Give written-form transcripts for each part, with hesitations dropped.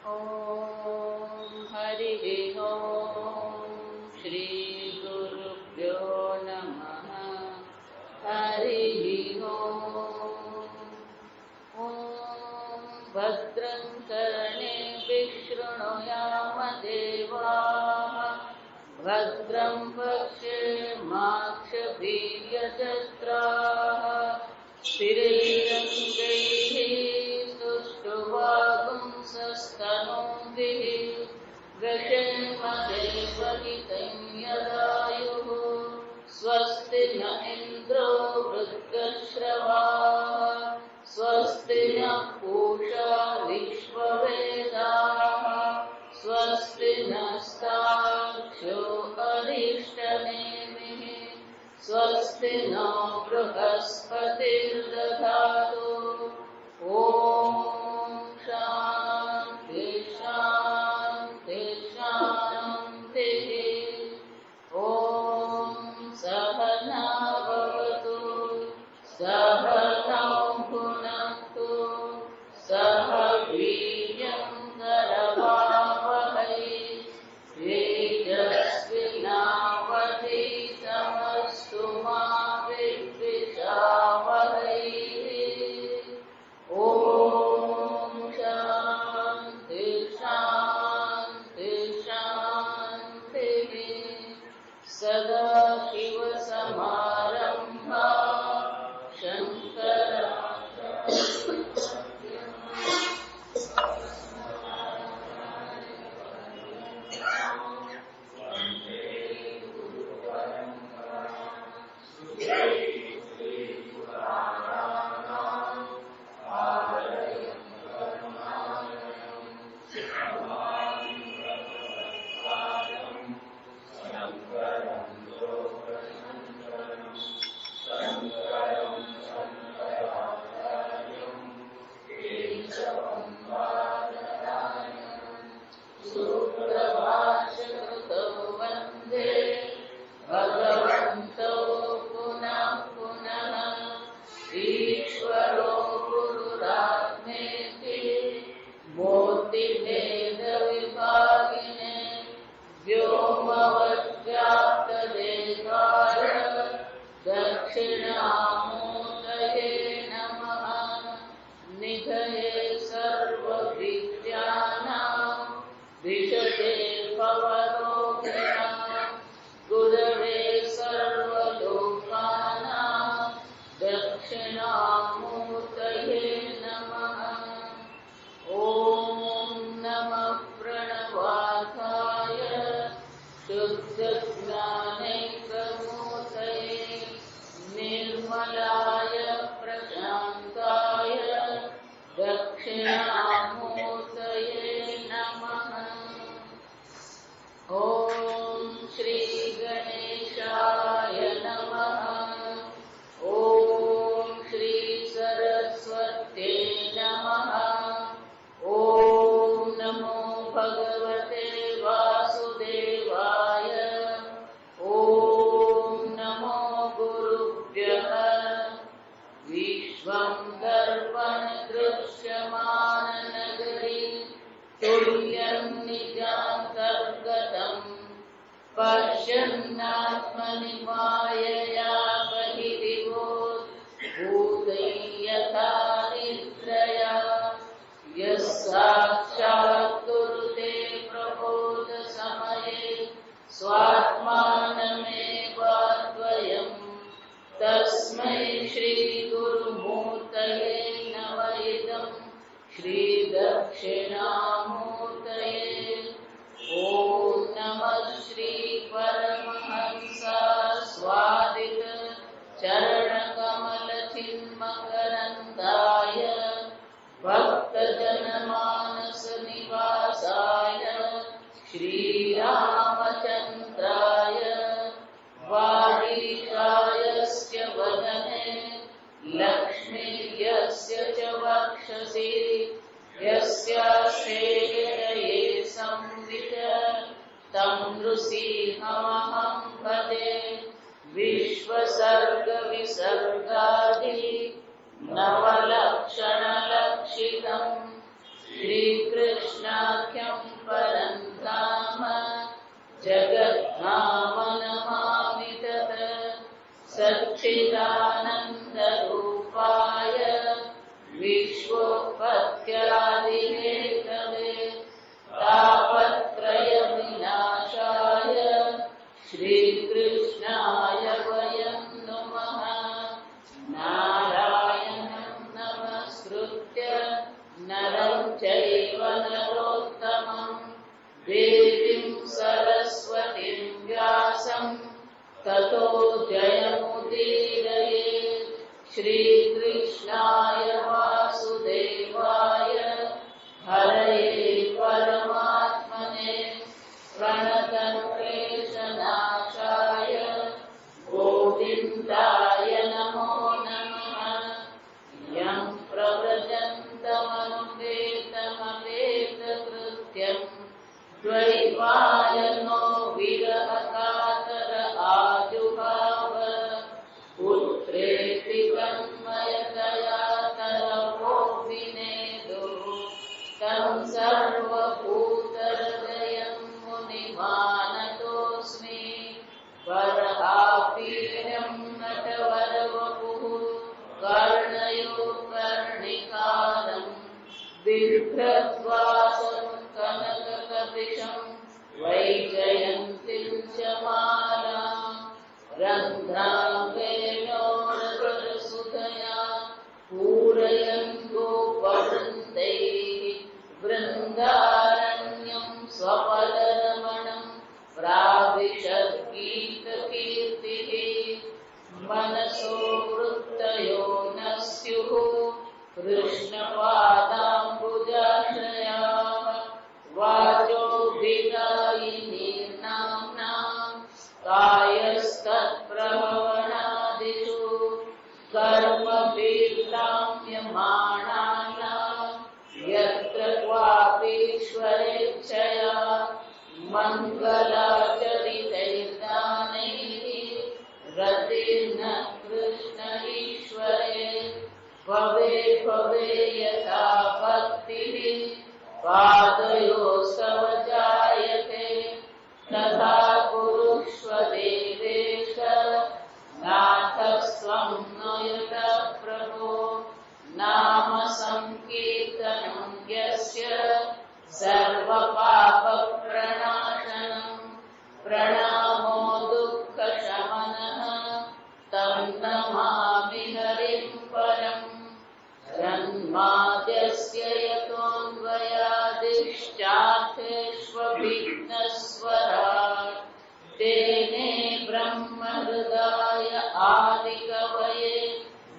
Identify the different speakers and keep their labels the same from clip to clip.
Speaker 1: ॐ हरिः ॐ श्रीगुरुभ्यो नमः। हरिः ॐ भद्रं कर्णेभिः शृणुयाम देवाः, भद्रं पश्येमाक्षभिर्यजत्राः, स्थिरैरङ्गैः सुष्ठुवागुंसस्तनूभिः व्यशेम देवहितं यदायुः। स्वस्ति न इन्द्रो वृद्धश्रवाः, स्वस्ति नः पूषा विश्ववेदाः, स्वस्ति नस्तार्क्ष्यो अरिष्टनेमिः, स्वस्ति नो बृहस्पतिर्दधातु। ॐ शान्ति शान्ति शान्तिः। ॐ सहना भवतु, सहनौ भुनक्तु, सह वीर्यं करवावहै, तेजस्विनावधीतमस्तु मा विद्विषावहै। ॐ शान्ति शान्ति शान्तिः। सदाशिवसमारम्भा सुप्रभाषकृतौ वन्दे भगवन्तौ पुनः पुनः। ईश्वरो गुरुरात्मेति मूर्तिभेदविभागिने, व्योमवद्व्याप्तदेहाय दक्षिणामूर्तये नमः। निधये सर्वविद्यानां विशदे भवरोगिणां, गुरवे सर्वलोकानां दक्षिणामूर्तये नमः। ॐ नमः प्रणवार्थाय शुद्धज्ञानैकमूर्तये, निर्मलाय प्रशान्ताय दक्षिणामूर्तये नमः। ॐ श्रीगणेशाय नमः। ॐ श्रीसरस्वत्यै नमः। ॐ नमो भगवते वासुदेवाय। ॐ नमो गुरुभ्यः। विश्वं दर्पण दृश्यमाननगरी, तुल्यं निजान्तर्गतं पश्यन्नात्मनि मायया बहिर्विभूत् भूतैः यथा निद्रया। यः साक्षात् कुरुते प्रबोधसमये स्वात्मानमेवाद्वयम्, तस्मै श्रीगुरुमूर्तये नमः। इदं श्रीदक्षिणामूर्तये। ॐ नमः श्रीपरमहंसा स्वादित चरणकमलचिन्मकरन्दाय, भक्तजनमानस निवासाय, श्रीरामचन्द्राय वागीशायस्य वदने, लक्ष्मीर्यस्य च वक्षसि, यस्यास्ते हृदये संवित, तं नृसिंहमहं भजे। विश्वसर्गविसर्गादि नवलक्षणलक्षितम्, श्रीकृष्णात् सौभाग्यं परं धाम जगद्धाम नमामि तत् सच्चिदानन्दरूपाय विश्वोत्पत्त्यादिहेतवे तापत्रयविनाशाय श्रीकृष्णाय वयं नुमः। नारायणं नमस्कृत्य नरं चैव नरोत्तमं देवीं सरस्वतीं व्यासं ततो जयमुदीरयेत्। श्रीकृष्णाय वासुदेवाय हरये परमात्मने प्रणतक्लेशनाशाय गोविन्दाय नमो नमः। यं प्रव्रजन्तमनुपेतमपेतकृत्यं द्वैपायनो विरहकातर आजुहाव पुत्रेति तन्मयतया तरवो विनेदुः तं सर्वभूतहृदयं मुनिमानतोऽस्मि। वरहापीनं नटवरवपुः कर्णयो कर्णिकारं बिभ्रद्वासं कनककपिशं वैजयन्तीं च मालां रन्ध्रां वेणोरसुधया पूरयन् गोपवृन्दैः वृन्दारण्यं स्वपदरमणं प्राविशद्गीतकीर्तिः। मनसो वृत्तयो न स्युः कृष्णपादाम्बुजाश्रयाः वाचो विदायिनीर्नाम्नां कायस्तत्प्रभवनादिषु कर्मभिर्काम्यमाणानां यत्र क्वापीश्वरेच्छया मङ्गलाचरितैर्दानैः रतिर्न कृष्ण ईश्वरे। भवे भवे यथा भक्तिः पादयोस्तव जायते तथा कुरुष्व देवेश नाथस्त्वं नयत प्रभो। नाम संकीर्तनं यस्य सर्वपापप्रणाशनं प्रणामो दुःखशमनः तं नमामि हरिं परम्। जन्माद्यस्य यतोऽन्वयादिश्चार्थेष्वभिघ्नस्वराट् तेने ब्रह्महृदाय आदिकवये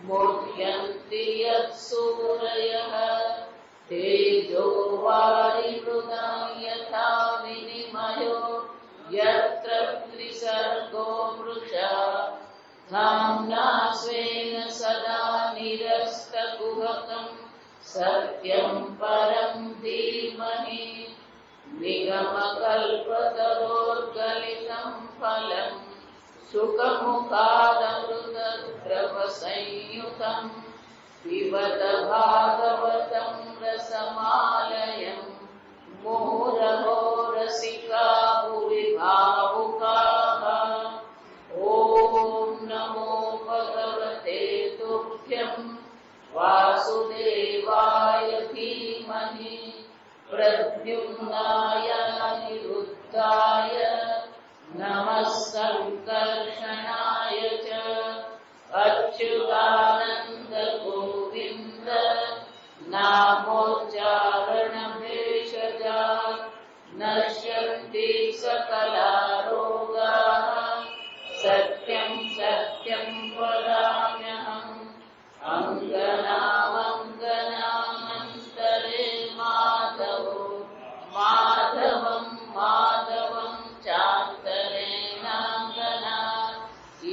Speaker 1: मुह्यन्ति यत्सूरयः। तेजो वारिमृदां यथा विनिमयो यत्र त्रिसर्गो मृषा धाम्ना स्वेन सदा निरस्तकुहकं सत्यं परं धीमहि। निगमकल्पतरोर्गलितं फलं सुखमुखादमृतद्रवसंयुतं पिबत भागवतं रसमालयं मुहुरहो रसिका भुवि भावुकाः। ॐ नमो भगवते तुभ्यं वासुदेवाय धीमहि प्रद्युम्नाय अनिरुद्धाय नमः संकर्षणाय च अच्युतानन्द गोविन्द नामोच्चारणभेषजात् नश्यन्ति सकलारोगाः। सत्यं सत्यं वदाम्यहम् अङ्गनामङ्गनामन्तरे माधवो माधवं माधवं चान्तरेणाङ्गनात्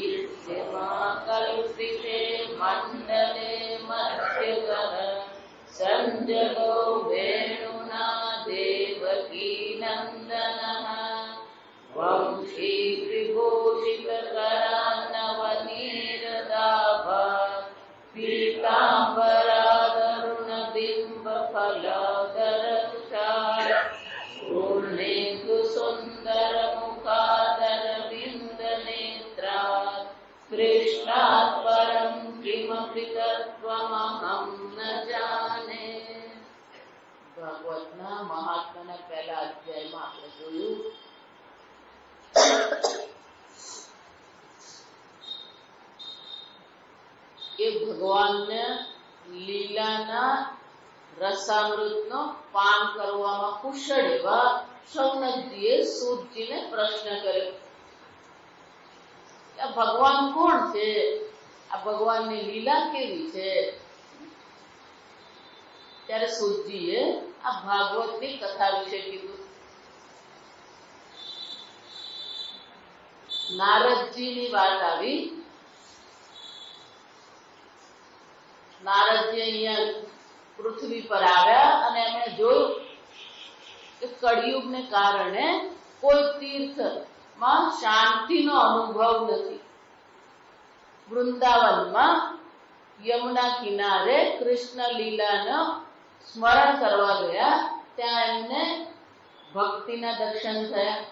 Speaker 1: इत्यमाकल्पिते मण्डले मध्यगः सञ्जगो वेणुना देवकीनन्दनः वंशीविभूषितकरान्नवनीरदाभा पीताम्बरादरुणबिम्बफलाधरक्षा ભાગવતના મહાત્માના પહેલા અધ્યાયમાં આપણે જોયું કે ભગવાનને લીલાના રસામૃતનો પાન કરવામાં કુશળ એવા શૌનકજીએ સૂતજીને પ્રશ્ન કર્યો કે ભગવાન કોણ છે, આ ભગવાનની લીલા કેવી છે? ત્યારે સૂતજીએ આ ભાગવતની કથા વિશે કીધું. નારદજીની વાત આવી. નારદજી અહીંયા પૃથ્વી પર આવ્યા અને એમણે જોયું કે કળિયુગને કારણે કોઈ તીર્થમાં શાંતિનો અનુભવ નથી. વૃંદાવનમાં યમુના કિનારે કૃષ્ણ લીલાનો સ્મરણ કરવા ગયા. ત્યાં એમને ભક્તિના દર્શન થયા,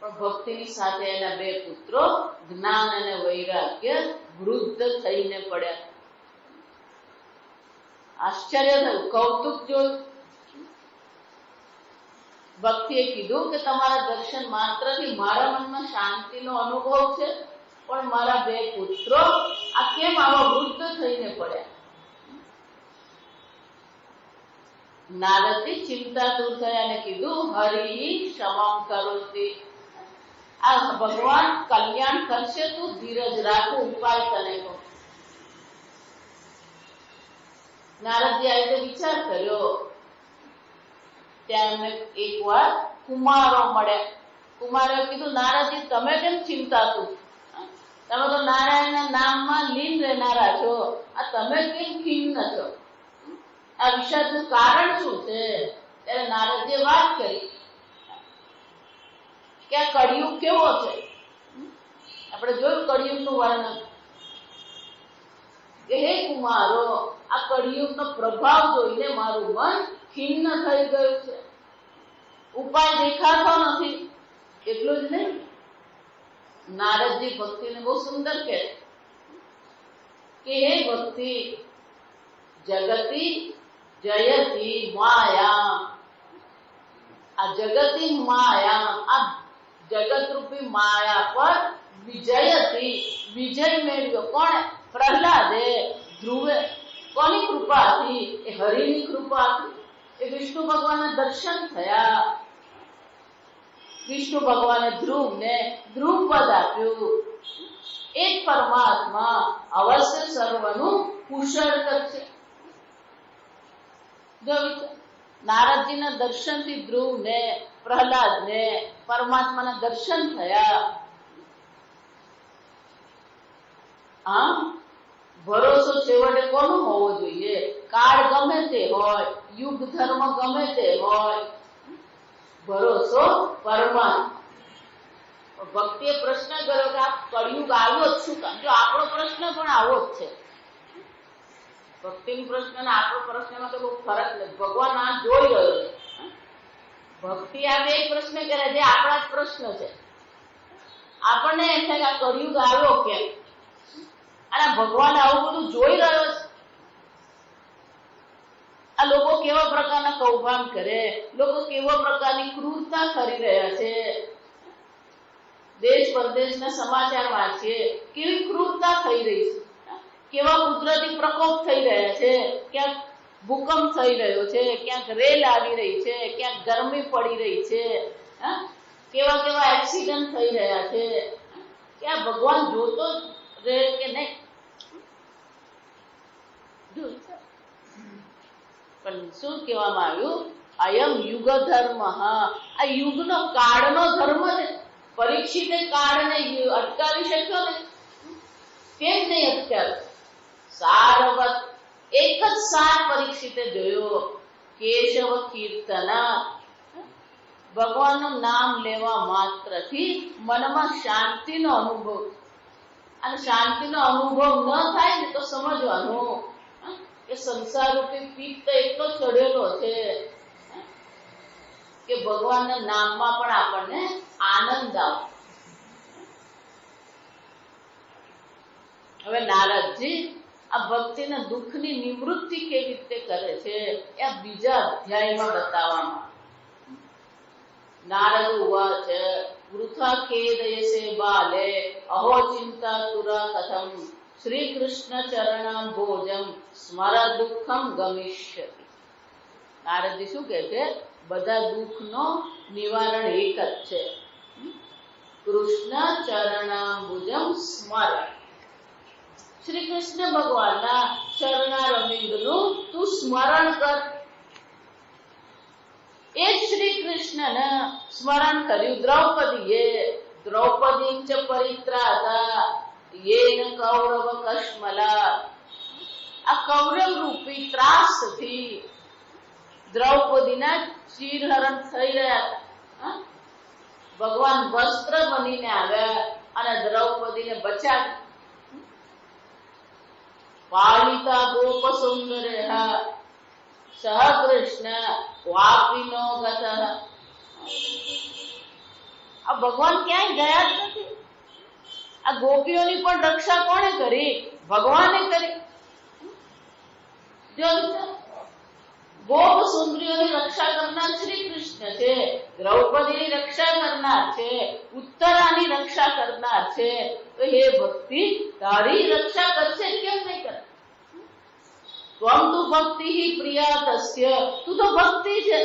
Speaker 1: પણ ભક્તિની સાથે એના બે પુત્રો જ્ઞાન અને વૈરાગ્ય વૃદ્ધ થઈને પડ્યા. આશ્ચર્ય થયું, કૌતુક જોયું. ભક્તિએ કીધું કે તમારા દર્શન માત્રથી મારા મનમાં શાંતિનો અનુભવ છે, પણ મારા બે પુત્રો આ કેમ આવા વૃદ્ધ થઈને પડ્યા? નારદજી ચિંતા દૂર થયા અને કીધું, હરિ ક્ષમં કરોતિ. આ ભગવાન કલ્યાણ કરશે, તું ધીરજ રાખો, ઉપાય તને કહું. નારદજી આ રીતે વિચાર કર્યો. ત્યાં એમને એક વાર કુમારો મળ્યા. કુમારોએ કીધું, નારદજી તમે કેમ ચિંતાતુર? તમે તો નારાયણના નામમાં લીન રહેનારા છો, આ તમે કેમ ખિન્ન છો? આ વિષયનું કારણ શું છે? ત્યારે નારદજીએ વાત કરી કે આ કળિયુગ કેવો છે. આપણે જોયું કળિયુગનું વર્ણન કે હે કુમારો, આ કળિયુગનો પ્રભાવ જોઈને મારું મન ખિન્ન થઈ ગયું છે, ઉપાય દેખાતો નથી. એટલું જ નહીં, નારદજી ભક્તિને બહુ સુંદર કહે કે હે ભક્તિ, જગતી જયતી માયા. આ જગતી માયા, આ જગત રૂપી માયા પર વિજયતી, વિજય મેળવ્યો. કોણે? પ્રહલાદે, ધ્રુવે. કોની કૃપાથી? એ હરિની કૃપાથી. એ વિષ્ણુ ભગવાનના દર્શન થયા. વિષ્ણુ ભગવાને ધ્રુવને ધ્રુવ પદ આપ્યું. એક પરમાત્મા અવશ્ય સર્વનું કુશળ કરશે. નારદજીના દર્શનથી ધ્રુવને, પ્રહલાદને પરમાત્માના દર્શન થયા. આમ ભરોસો છેવટે કોનો હોવો જોઈએ? કાળ ગમે તે હોય, યુગ ધર્મ ગમે તે હોય, ભરોસો પરમાત્મા. ભક્તિએ પ્રશ્ન કર્યો કે આ કળિયુગ આવ્યો જ શું કામ? જો આપણો પ્રશ્ન પણ આવો જ છે. ભક્તિનો પ્રશ્ન અને આપણો પ્રશ્નમાં તો બહુ ફરક નથી. ભગવાન આ જોઈ રહ્યો છે. ભક્તિ આવે એક પ્રશ્ન કરે જે આપણા જ પ્રશ્ન છે. આપણને એમ થાય કે આ કળિયુગ આવ્યો કેમ? અને ભગવાન આવું બધું જોઈ રહ્યો છે. આ લોકો કેવા પ્રકારના કૌભાંડ કરે, લોકો કેવા પ્રકારની ક્રૂરતા કરી રહ્યા છે. દેશ પરદેશના સમાચાર વાંચીએ, કેવી ક્રૂરતા થઈ રહી છે, કેવા કુદરતી પ્રકોપ થઈ રહ્યા છે. ક્યાંક ભૂકંપ થઈ રહ્યો છે, ક્યાંક રેલ આવી રહી છે, ક્યાંક ગરમી પડી રહી છે, કેવા કેવા એક્સિડન્ટ થઈ રહ્યા છે. કે આ ભગવાન જોતો રહે કે નહીં? પણ શું કહેવામાં આવ્યું? અયમ યુગ ધર્મ. આ યુગનો કાળનો ધર્મ છે. પરીક્ષિતે કાળને અટકાવી શક્યો ને? કેમ નહીં અટકાવ્યો? સારવત એક જ સાર પરીક્ષિતે જોયો. કેશવ કીર્તના. ભગવાનનું નામ લેવા માત્રથી મનમાં શાંતિનો અનુભવ. અને શાંતિનો અનુભવ ન થાય ને તો સમજવાનું કે સંસાર રૂપી પિત્ત એટલો ચડેલો છે કે ભગવાનના નામમાં પણ આપણને આનંદ આવે. હવે નારદજી આ ભક્તિના દુઃખની નિવૃત્તિ કેવી રીતે કરે છે એ આ બીજા અધ્યાયમાં બતાવવામાં. નારદ ઉવાચ વૃથા ખેદયસે બાલે અહો ચિંતા તુરા કથમ શ્રી કૃષ્ણ ચરણમ ભોજમ સ્મર દુઃખમ ગમિષ્યતિ. નારદજી શું કહે છે? બધા દુઃખનો નિવારણ એક જ છે. કૃષ્ણ ચરણાંબુજમ સ્મર. શ્રી કૃષ્ણ ભગવાનના ચરણારવિંદનું તું સ્મરણ કર. એ શ્રી કૃષ્ણને સ્મરણ કર્યું દ્રૌપદીએ. દ્રૌપદી ચ પરિત્રાતા યેન કૌરવ કશ્મલા. આ કૌરવ રૂપી ત્રાસથી દ્રૌપદીના ચીરહરણ થઈ રહ્યા હતા. ભગવાન વસ્ત્ર બનીને આવ્યા અને દ્રૌપદીને બચાવી. પાલિતા ગોપ સુંદર સહ કૃષ્ણ વાપિનો ગત. આ ભગવાન ક્યાંય ગયા જ નથી. આ ગોપીઓની પણ રક્ષા કોણે કરી? ભગવાને કરી. જો ગોપ સુંદરીઓની રક્ષા કરનાર શ્રી કૃષ્ણ છે. દ્રૌપદીની રક્ષા કરનાર છે. ઉત્તરાની રક્ષા કરનાર છે. તો હે ભક્તિ, તારી રક્ષા કરશે કેમ નહીં કરે? ત્વમ તુ ભક્તિ પ્રિયા તસ્ય. તું તો ભક્તિ છે,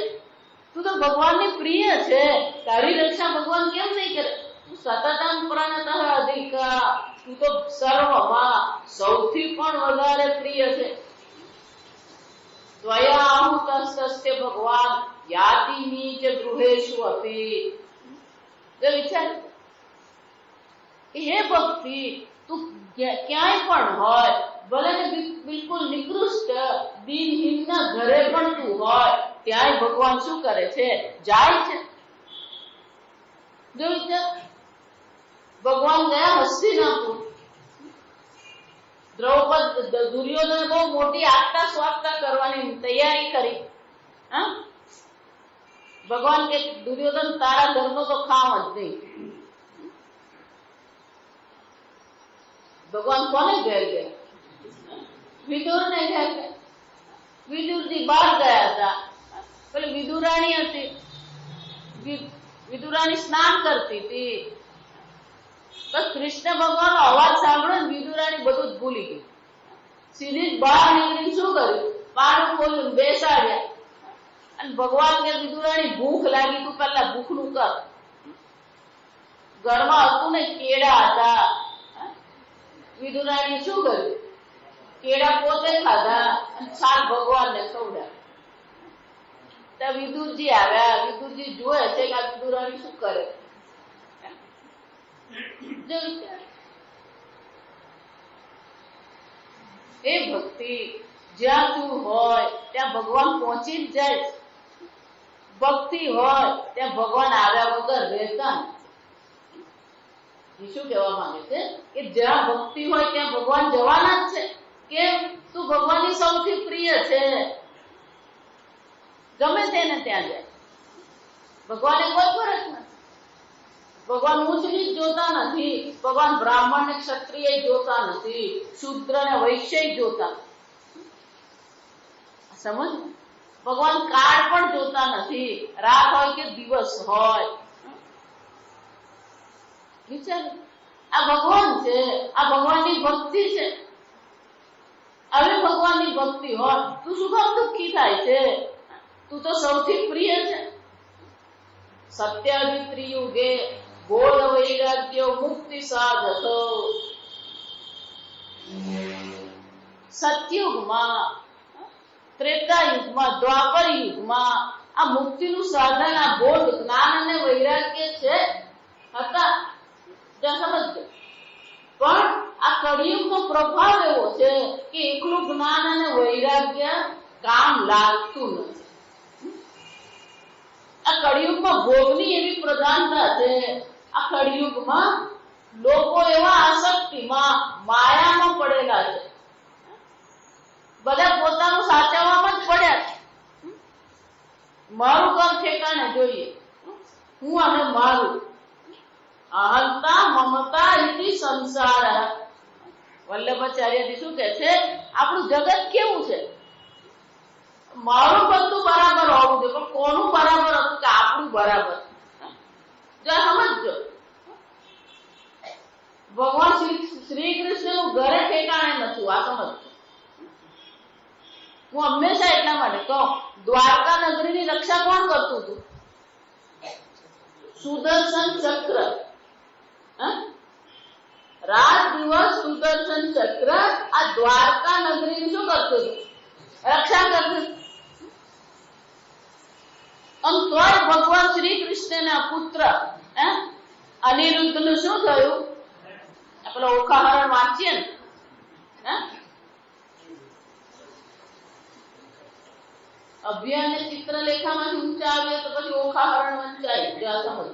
Speaker 1: તું તો ભગવાનની પ્રિય છે. તારી રક્ષા ભગવાન કેમ નહીં કરે? તું સતતમ પ્રાણતઃ અધિકા. તું તો સર્વમાં સૌથી પણ વધારે પ્રિય છે. ત્વયા આહુતસ્તસ્ય ભગવાન યાતિ નીચ ગૃહેષુ અપી. વિચાર, હે ભક્તિ, તું ક્યાંય પણ હોય, ભલે ને બિલકુલ નિકૃષ્ટ દિનહીનના ઘરે પણ તું હોય, ત્યાંય ભગવાન શું કરે છે? જાય છે. જો વિચાર, ભગવાન ગયા હસ્તિનાપુર. દુર્યોધન બહુ મોટી આગતા સ્વાગતા કરવાની તૈયારી કરી. ભગવાન કે દુર્યોધન તારા ઘરનો તો ખાવ જ નહીં. ભગવાન કોને ઘેર ગયા? વિદુર ને ઘેર ગયા. વિદુરજી બહાર ગયા હતા. પેલી વિદુરાણી હતી, વિદુરાણી સ્નાન કરતી હતી. બસ કૃષ્ણ ભગવાન નો અવાજ સાંભળ્યો, વિદુરાણી બધું જ ભૂલી ગઈ. સીધી જ બહાર નીકળીને શું કર્યું? પાણી ખોલ્યું, બેસાડ્યા. અને ભગવાન કે વિદુરાણી ભૂખ લાગી, તું પેલા ભૂખનું કર. ઘરમાં હતું ને કેળા હતા. વિદુરાણી શું કર્યું? કેળા પોતે ખાધા અને છાલ ભગવાનને ખવડાવ્યા. ત્યાં વિદુરજી આવ્યા. વિદુરજી જોયે છે કે આ વિદુરાણી શું કરે. એ ભક્તિ, જ્યાં તું હોય ત્યાં ભગવાન પહોંચી જ જાય. ભક્તિ હોય ત્યાં ભગવાન આવ્યા વગર રહેતા. શું કહેવા માંગે છે કે જ્યાં ભક્તિ હોય ત્યાં ભગવાન જવાના જ છે. કેમ? તું ભગવાનની સૌથી પ્રિય છે. ગમે તેને ત્યાં જાય. ભગવાને કોઈ ફરક નથી. ભગવાન ઉચ્ચ નીચ જોતા નથી. ભગવાન બ્રાહ્મણ ને ક્ષત્રિય જોતા નથી. શૂદ્ર ને વૈશ્ય જોતા. સમજ? ભગવાન કાળ પણ જોતા નથી. રાત હોય કે દિવસ હોય. વિચાર, આ ભગવાન છે. આ ભગવાનની ભક્તિ છે. આવી ભગવાનની ભક્તિ હોય, તું શું કામ દુઃખી થાય છે? તું તો સૌથી પ્રિય છે. સત્યાધિત્રિયુગે બોધ વૈરાગ્ય મુક્તિ સાધતો. સતયુગમાં, ત્રેતા યુગમાં, દ્વાપર યુગમાં આ મુક્તિનું સાધન, આ બોધ, જ્ઞાન અને વૈરાગ્ય છે હતા. સમજ. પણ આ કળિયુગનો પ્રભાવ એવો છે કે એકલું જ્ઞાન અને વૈરાગ્ય કામ લાગતું નથી. આ કળિયુગમાં ભોગની એવી પ્રધાનતા છે. આ કળિયુગમાં લોકો એવા આસક્તિમાં, માયામાં પડેલા છે. બધા પોતાનું સાચવવામાં જ પડ્યા છે. મારું ઘર ઠેકાણે જોઈએ, હું અને મારું. અહંતા મમતા ઇતિ સંસાર. વલ્લભાચાર્યજી શું કે છે, આપણું જગત કેવું છે, મારું બધું બરાબર હોવું જોઈએ, પણ કોનું બરાબર હતું કે આપણું બરાબર? જો સમજજો, ભગવાન શ્રી કૃષ્ણનું ઘરે ઠેકાણે નથી, આ સમજજો. હું હંમેશા એટલા માટે કહું, દ્વારકા નગરીની રક્ષા કોણ કરતું હતું? સુદર્શન ચક્ર. રાત દિવસ સુદર્શન ચક્ર આ દ્વારકા નગરીની શું કરતું હતું? રક્ષા કરતું. આમ તોય ભગવાન શ્રી કૃષ્ણના પુત્ર અનિરુદ્ધ નું શું થયું? પેલો ઓખાહરણ વાંચીએ ને, અભિયાન ને ચિત્રલેખામાંથી ઊંચા આવે તો પછી ઓખાહરણ વંચાય. જો સમજ,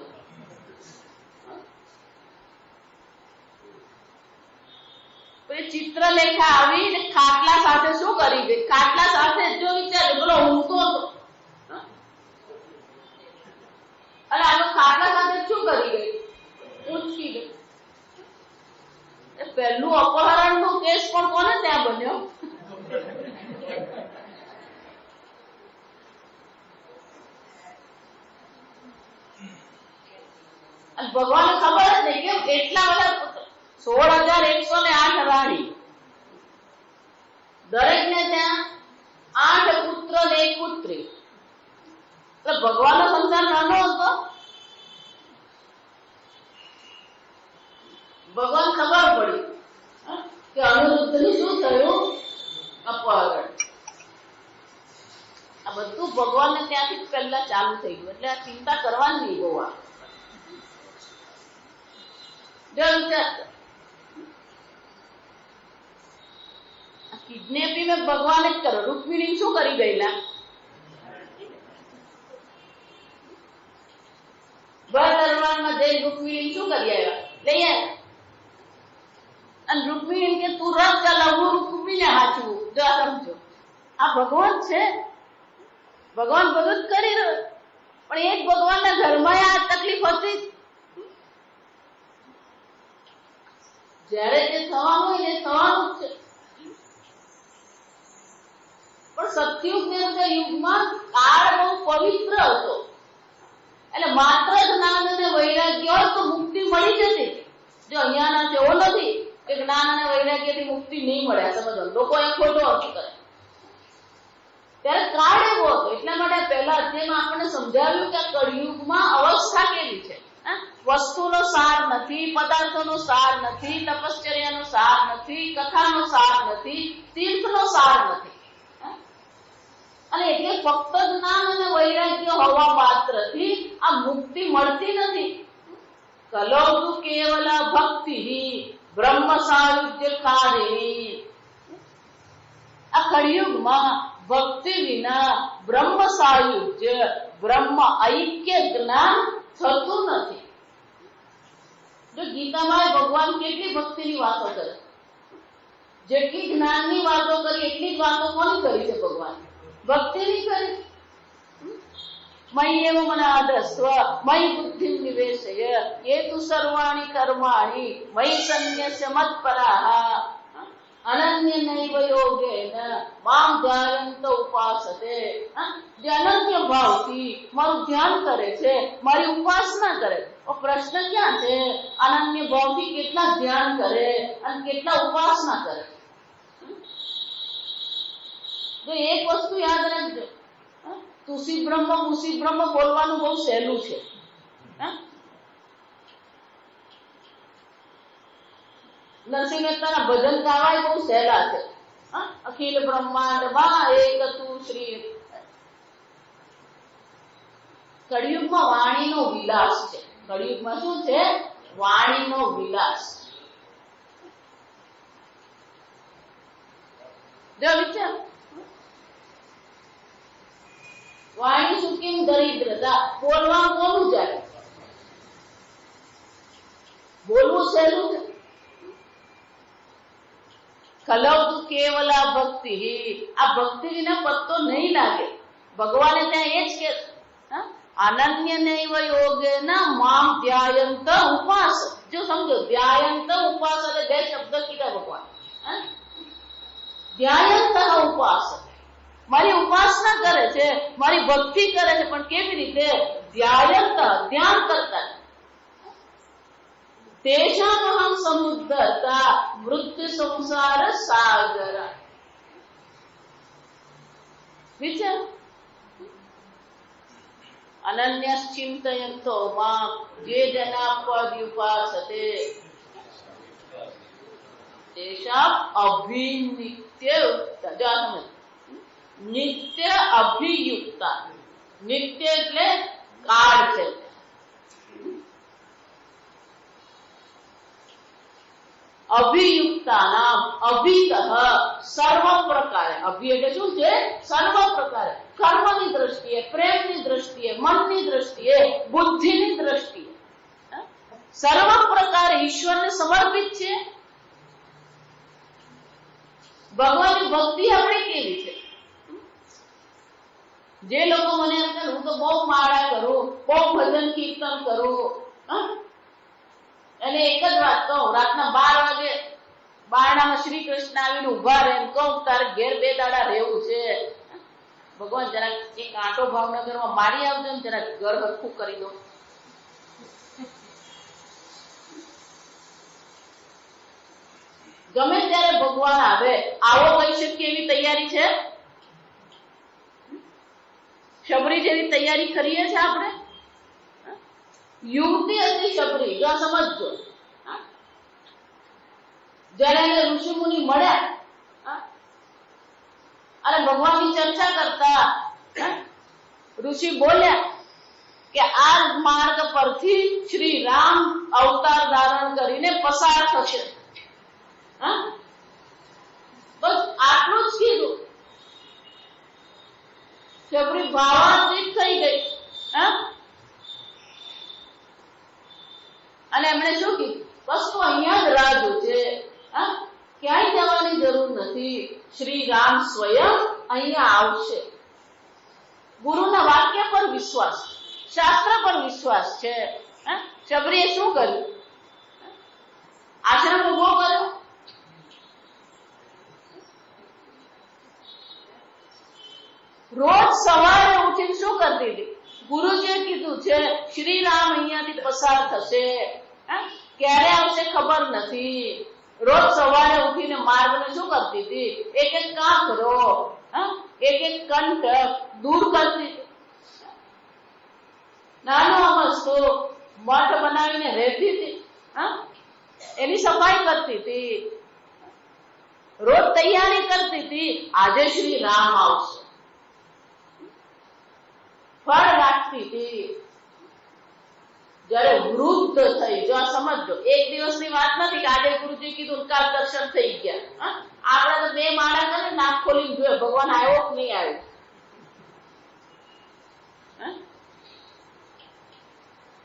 Speaker 1: ચિત્રલેખા આવી ને ખાટલા સાથે શું કરી ગઈ? ખાટલા સાથે જો વિચાર બોલો ઊંઘતો હતો અને આનો ખાટલા સાથે શું કરી ગઈ? ઊંચકી ગઈ. પહેલું અપહરણ નો કેસ પણ કોને ત્યાં બન્યો? ભગવાન ખબર જ નહીં કેમ એટલા બધા 16,108 રાણી, દરેક ને ત્યાં 8 પુત્ર ને 1 પુત્રી. એટલે ભગવાનનો સંસાર નાનો હતો. ભગવાન ખબર પડી કે અનિરુદ્ધનું શું થયું? અપહરણ. આ બધું ભગવાનને ત્યાંથી જ પહેલા ચાલુ થઈ ગયું, એટલે આ ચિંતા કરવાની નહીં ગોવા. કિડનેપિંગ ભગવાન જ કરો. રૂકમિણી શું કરી ગયેલા? દરબારમાં જઈ રૂકમિણી શું કરી આવ્યા? લઈ આવ્યા. અને રૂકમિણી કે તું રથ ચલાવવું, રૂકમિણીને હાચવું. જો સમજો, આ ભગવાન છે. ભગવાન બધું જ કરી રહ્યો, પણ એક ભગવાનના ઘરમાં આ તકલીફ હતી. જયારે જે થવાનું હોય ને થવાનું જ છે. પણ સતયુગ ને યુગમાં કાળ બહુ પવિત્ર હતો, એટલે માત્ર જ્ઞાન અને વૈરાગ્ય હોય તો મુક્તિ મળી જતી. જો અહીંયાના જેવો નથી કે જ્ઞાન અને વૈરાગ્યથી મુક્તિ નહીં મળે. સમજો, લોકો એ ખોટો અર્થ કરે. ત્યારે કાળ એવો હતો, એટલા માટે પહેલા અધ્યાયમાં આપણને સમજાવ્યું કે કળિયુગમાં અવસ્થા કેવી છે. વસ્તુનો સાર નથી, પદાર્થોનો સાર નથી, તપશ્ચર્યાનો સાર નથી, કથાનો સાર નથી, તીર્થનો સાર નથી. અને એટલે ફક્ત જ્ઞાન અને વૈરાગ્ય હોવા માત્રથી આ મુક્તિ મળતી નથી. કલૌતુ કેવલ ભક્તિ બ્રહ્મ સાયુજ્ય કારિણી. આ કળિયુગમાં ભક્તિ વિના બ્રહ્મ સાયુજ્ય, બ્રહ્મ ઐક્ય જ્ઞાન થતું નથી. જો ગીતામાં ભગવાન કેટલી ભક્તિની વાતો કરે, જેટલી જ્ઞાનની વાતો કરી એટલી જ વાતો કોની કરી છે? ભગવાન ભક્તિની કરી. મય્યેવ મનાદસ્વ મયી બુદ્ધિ નિવેશય યેતુ સર્વાણી કર્માણી મયી સન્યસ્ય મત્પરાઃ અનન્ય નૈવ યોગેન મામ ધ્યાયંત ઉપાસતે. જે અનન્ય ભાવથી મારું ધ્યાન કરે છે, મારી ઉપાસના કરે. પ્રશ્ન ક્યાં છે? અનન્ય ભાવથી કેટલા ધ્યાન કરે અને કેટલા ઉપાસના કરે. તો એક વસ્તુ યાદ રાખજો, તુસી બ્રહ્મ મુસી બ્રહ્મ બોલવાનું બહુ સહેલું છે. નરસિંહ મહેતાના ભજન ગાવાય બહુ સહેલા છે. અખિલ બ્રહ્માંડ માં એક તું શ્રી. કળિયુગમાં વાણીનો વિલાસ છે. કળિયુગમાં શું છે? વાણીનો વિલાસ. જો વિચાર, વાણી શું કેમ દરિદ્રતા? બોલવા બોલું જાય, બોલવું સહેલું છે. કલૌતુ કેવલા ભક્તિ. આ ભક્તિ વિના પત્તો નહીં લાગે. ભગવાને ત્યાં એ જ કે અનન્ય નૈવ યોગેન મામ ધ્યાયંત ઉપાસ. જો સમજો, ધ્યાયંત ઉપાસ એટલે બે શબ્દ કીધા ભગવાન. ધ્યાયંતઃ ઉપાસક, મારી ઉપાસના કરે છે, મારી ભક્તિ કરે છે, પણ કેવી રીતે? ધ્યાયંતઃ, ધ્યાન કરતા. તેષામહં સમુદ્ધતા મૃત્યુ સંસાર સાગર. વિચાર, અનન્યશ્ચિંતયન્તો માં જે જના પર્યુપાસતે તેષાં અભિનિત્ય નિત્ય અભિયુક્તા. નિત્ય એટલે કાળ છે. અભિયુક્તાનામ અભિતઃ સર્વ પ્રકારે. અભિ એટલે શું છે? સર્વ પ્રકારે. કર્મની દ્રષ્ટિએ, પ્રેમની દ્રષ્ટિએ, મનની દ્રષ્ટિએ, બુદ્ધિની દ્રષ્ટિએ સર્વ પ્રકારે ઈશ્વરને સમર્પિત છે. ભગવાનની ભક્તિ આપણે કેવી છે? જે લોકો મને એમ કહે હું તો બહુ માળા કરું, બહુ ભજન કીર્તન કરું, અને એક જ વાત કહું, રાતના 12 વાગે બારણામાં શ્રી કૃષ્ણ આવીને ઉભા રહે, એમ કહું તારે ઘેર 2 દાડા રહેવું છે, ભગવાન જરાક એક આંટો ભાવનગરમાં મારી આવજો ને જરાક ઘર હરખું કરી દો. ગમે ત્યારે ભગવાન આવે, આવો કહી શકીએ એવી તૈયારી છે? શબરી જેવી તૈયારી કરીએ છીએ આપણે? યુવતી હતી શબરી, જો સમજજો. જયારે એને ઋષિ મુનિ મળ્યા અને ભગવાનની ચર્ચા કરતા, ઋષિ બોલ્યા કે આ માર્ગ પરથી શ્રી રામ અવતાર ધારણ કરીને પસાર થશે. બસ આટલું જ કીધું. શબરી ભાવાન્વિત થઈ ગઈ. અને એમણે શું કીધું? બસ તો અહીંયા જ રાહ જોજે, ક્યાંય જવાની જરૂર નથી, શ્રી રામ સ્વયં અહીંયા આવશે. ગુરુના વાક્ય પર વિશ્વાસ, શાસ્ત્ર પર વિશ્વાસ છે. શબરીએ શું કર્યું? આશ્રમ ઉભો કર્યો. રોજ સવારે ઉઠીને શું કરતી હતી? ગુરુજીએ કીધું છે શ્રી રામ અહીંયાથી પસાર થશે, ક્યારે આવશે ખબર નથી. રોજ સવારે ઉઠીને માર્ગને શું કરતી હતી? એક એક કાંકરો, એક એક કંટક દૂર કરતી. નાનો અમસ્તો મઠ બનાવીને રહેતી હતી, એની સફાઈ કરતી હતી, રોજ તૈયારી કરતી હતી, આજે શ્રી રામ આવશે. ફળ રાખતી હતી. જયારે વૃદ્ધ થઈ, જો સમજો, એક દિવસની વાત નથી કે આજે ગુરુજી કીધું કાલ દર્શન થઈ ગયા. આપણે તો 2 માળા કરે નાક ખોલીને જોયે ભગવાન આવ્યો કે નહીં આવ્યો.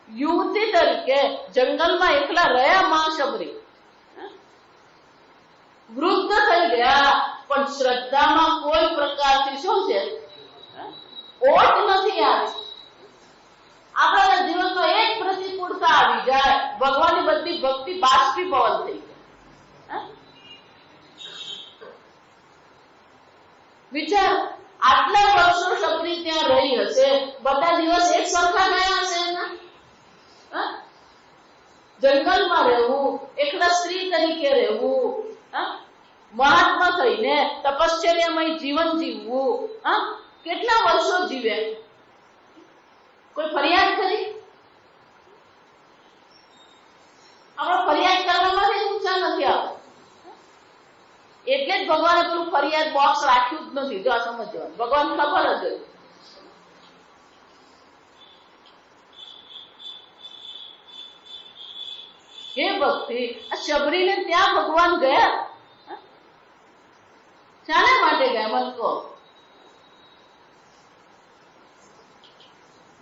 Speaker 1: યુવતી તરીકે જંગલમાં એકલા રહ્યા માં શબરી. વૃદ્ધ થઈ ગયા, પણ શ્રદ્ધામાં કોઈ પ્રકારથી શું છે? ઓટ નથી આવી. આપણા જીવનમાં એક પ્રતિકૂળતા આવી જાય, ભગવાનની બધી ભક્તિ બાષ્પીભવન થઈ જાય. વિચાર, આટલા વર્ષો શબરી ત્યાં રહી હશે, બધા દિવસ એક સરખા ગયા હશે એના? જંગલમાં રહેવું, એકલા સ્ત્રી તરીકે રહેવું, મહાત્મા થઈને તપશ્ચર્યામય જીવન જીવવું, કેટલા વર્ષો જીવે? કોઈ ફરિયાદ કરી? આપણે ફરિયાદ કરવામાં ઊંચા નથી આવતા. એટલે જ ભગવાને પેલું ફરિયાદ બોક્સ રાખ્યું જ નથી. જો આ સમજવાનું, ભગવાન ખબર જ હતી. હે ભક્તિ, આ શબરીને ત્યાં ભગવાન ગયા, શાના માટે ગયા મને કહો?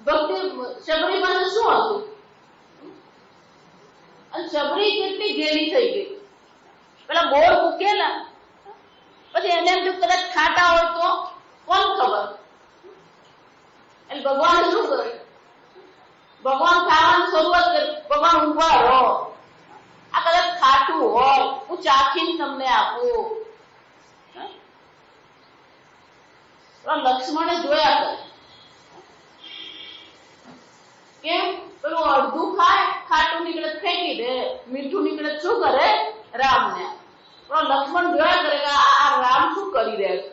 Speaker 1: ભક્તિ શબરી પાસે શું હતું? અને શબરી કેટલી ઘેરી થઈ ગઈ. પેલા બોર મૂકેલા, પછી એને એમ કદાચ ખાટા હોય તો કોણ ખબર? એટલે ભગવાન શું કરે? ભગવાન ખાવાની શરૂઆત કરી, ભગવાન ઉભા રહો. આ કદાચ ખાટું હોય હું ચાખીને તમને આપું. લક્ષ્મણે જોયા કરે કેમ પેલું અડધું ખાય, ખાટું નીકળે ફેંકી દે, મીઠું નીકળે શું કરે રામને. લક્ષ્મણ જોયા કરે કે આ રામ શું કરી રહ્યા છે.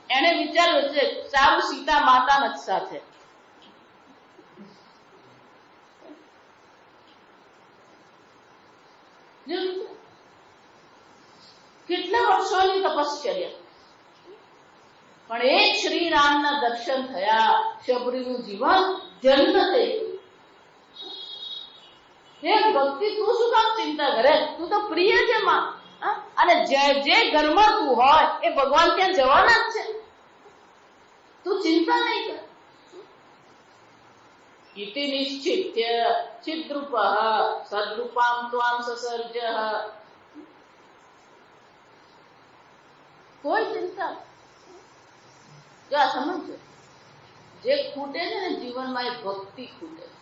Speaker 1: એને વિચાર્યું છે સારું સીતા માતા નથી સાથે. કેટલા વર્ષોની તપશ્ચર્યા, પણ એક શ્રી રામના દર્શન થયા, શબરીનું જીવન જન્મ થઈ ગયું. ભક્તિ તું શું કામ ચિંતા કરે, તું તો પ્રિય છે માં. અને જે ઘરમાં તું હોય એ ભગવાન ત્યાં જવાના જ છે, તું ચિંતા નહીં કર. ઇતિ નિશ્ચિત્ય ચિદ્રૂપઃ સદ્રૂપામ ત્વામ સસર્જઃ. કોઈ ચિંતા જો આ સમજો, જે ખૂટે છે ને જીવનમાં એ ભક્તિ ખૂટે છે,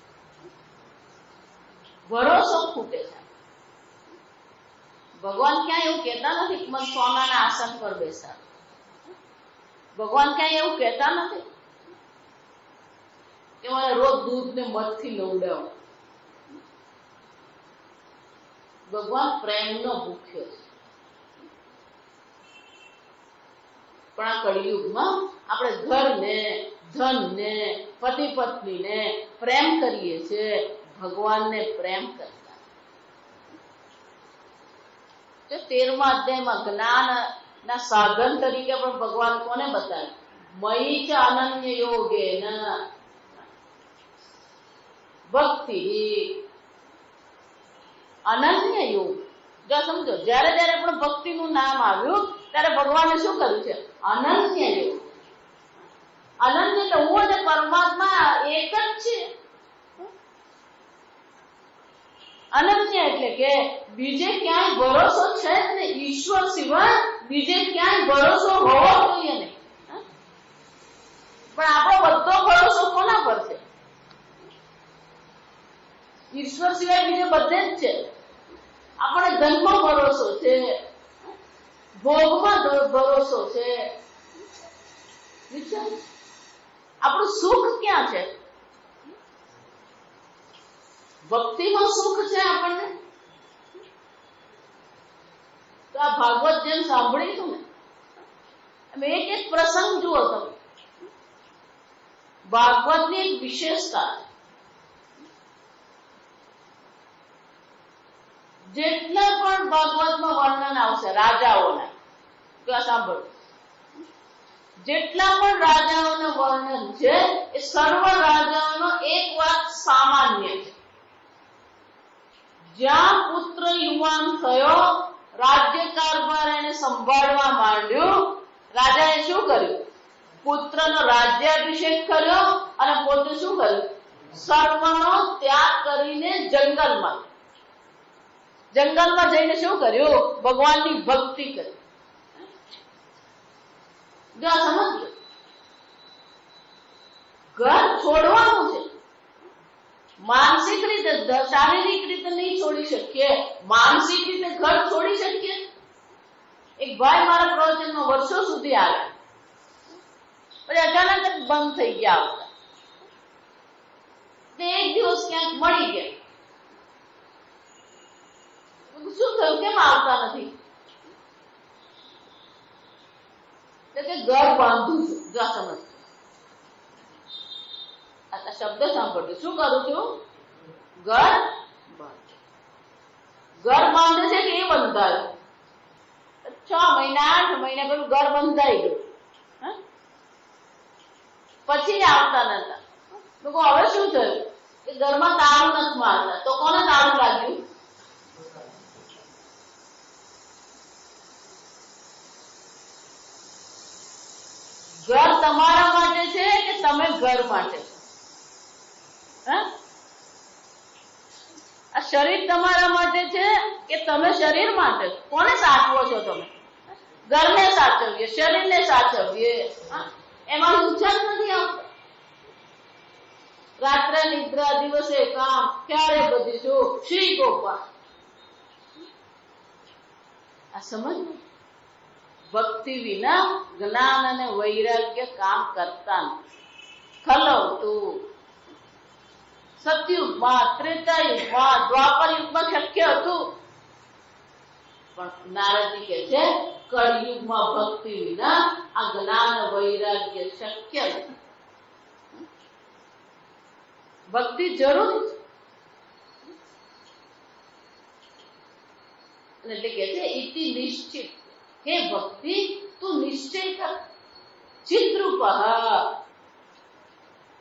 Speaker 1: ભરોસો ખૂટે છે. ભગવાન ક્યાંય એવું કહેતા નથી કે મને સોનાના આસન પર બેસાડ. ભગવાન ક્યાંય એવું કહેતા નથી કે મને રોજ દૂધ ને મધથી નવડાવો. ભગવાન પ્રેમનો ભૂખ્યો છે. પણ આ કળિયુગમાં આપણે ઘરને, ધનને, પતિ પત્નીને પ્રેમ કરીએ છીએ, ભગવાનને પ્રેમ કરતા. 13મા અધ્યાયમાં જ્ઞાન ના સાધન તરીકે પણ ભગવાન કોને બતાવ્યું? મયી ચ અનન્ય યોગેન ભક્તિ. અનન્ય યોગ જો સમજો, જયારે જયારે પણ ભક્તિનું નામ આવ્યું ત્યારે ભગવાને શું કર્યું છે? અનન્ય યોગ. અનન્ય એટલે હું અને પરમાત્મા એક જ છે. અનન્ય એટલે કે બીજે ક્યાંય ભરોસો છે જ નહીં. ઈશ્વર સિવાય બીજે ક્યાંય ભરોસો હોવો જોઈએ નહીં. પણ આપણો બધો ભરોસો કોના પર છે? ઈશ્વર સિવાય બીજે બધે જ છે. આપણે ધનમાં ભરોસો છે, ભોગમાં ભરોસો છે. આપણું સુખ ક્યાં છે? ભક્તિમાં સુખ છે આપણને. તો આ ભાગવત જેમ સાંભળીશું ને, એક એક પ્રસંગ જુઓ તમે. ભાગવતની એક વિશેષતા, જેટલા પણ ભાગવતમાં વર્ણન આવશે રાજાઓના, તો સાંભળો, જેટલા પણ રાજાઓના વર્ણન છે એ સર્વ રાજાઓનો એક વાત સામાન્ય છે. જ્યાં પુત્ર યુવાન થયો, રાજ્ય કારભાર એને સંભાળવા માંડ્યું, રાજાએ શું કર્યું? પુત્રનો રાજ્યાભિષેક કર્યો અને પોતે શું કર્યું? સર્વનો ત્યાગ કરીને જંગલમાં જઈને શું કર્યું? ભગવાનની ભક્તિ કરી. જો આ સમજો, ઘર છોડવાનું છે. માનસિક રીતે, શારીરિક રીતે નહીં છોડી શકીએ, માનસિક રીતે ઘર છોડી શકીએ. એક ભાઈ મારા પ્રવચનમાં વર્ષો સુધી આવ્યા, પછી અચાનક જ બંધ થઈ ગયા આવતા. તે એક દિવસ ક્યાંક મળી ગયા. શું થયું, કેમ આવતા નથી? કે ઘર બાંધું છું. જો સમજ, આ શબ્દ સાંભળજો. શું કરું છું? ઘર બાંધું. ઘર બાંધે છે કે એ બંધાયું? 6 મહિના 8 મહિના પેલું ઘર બંધાઈ ગયું, પછી આવતા નતા. લોકો હવે શું થયું કે ઘરમાં તાળું નથી મારતા. તો કોને તાળું લાગ્યું? ઘર તમારા માટે છે કે તમે ઘર માટે? આ શરીર તમારા માટે છે કે તમે શરીર માટે? કોને સાચવો છો તમે? ઘરને સાચવીએ, શરીરને સાચવીએ. એમાં ઊંચા જ નથી આવતા. રાત્રે નિદ્રા દિવસે કામ, ક્યારે બધીશું શ્રી ગોપાલ. આ સમજ. ભક્તિ વિના જ્ઞાન અને વૈરાગ્ય કામ કરતા નથી. ખલવતું સતયુગમાં, ત્રેતાયુગમાં, દ્વાપર યુગમાં શક્ય હતું, પણ નારદજી કહે છે કળિયુગમાં ભક્તિ વિના આ જ્ઞાન વૈરાગ્ય શક્ય નથી. ભક્તિ જરૂરી છે. એટલે કે છે ઇતિ નિશ્ચિત, હે ભક્તિ તું નિશ્ચય કર. ચિદ્રૂપ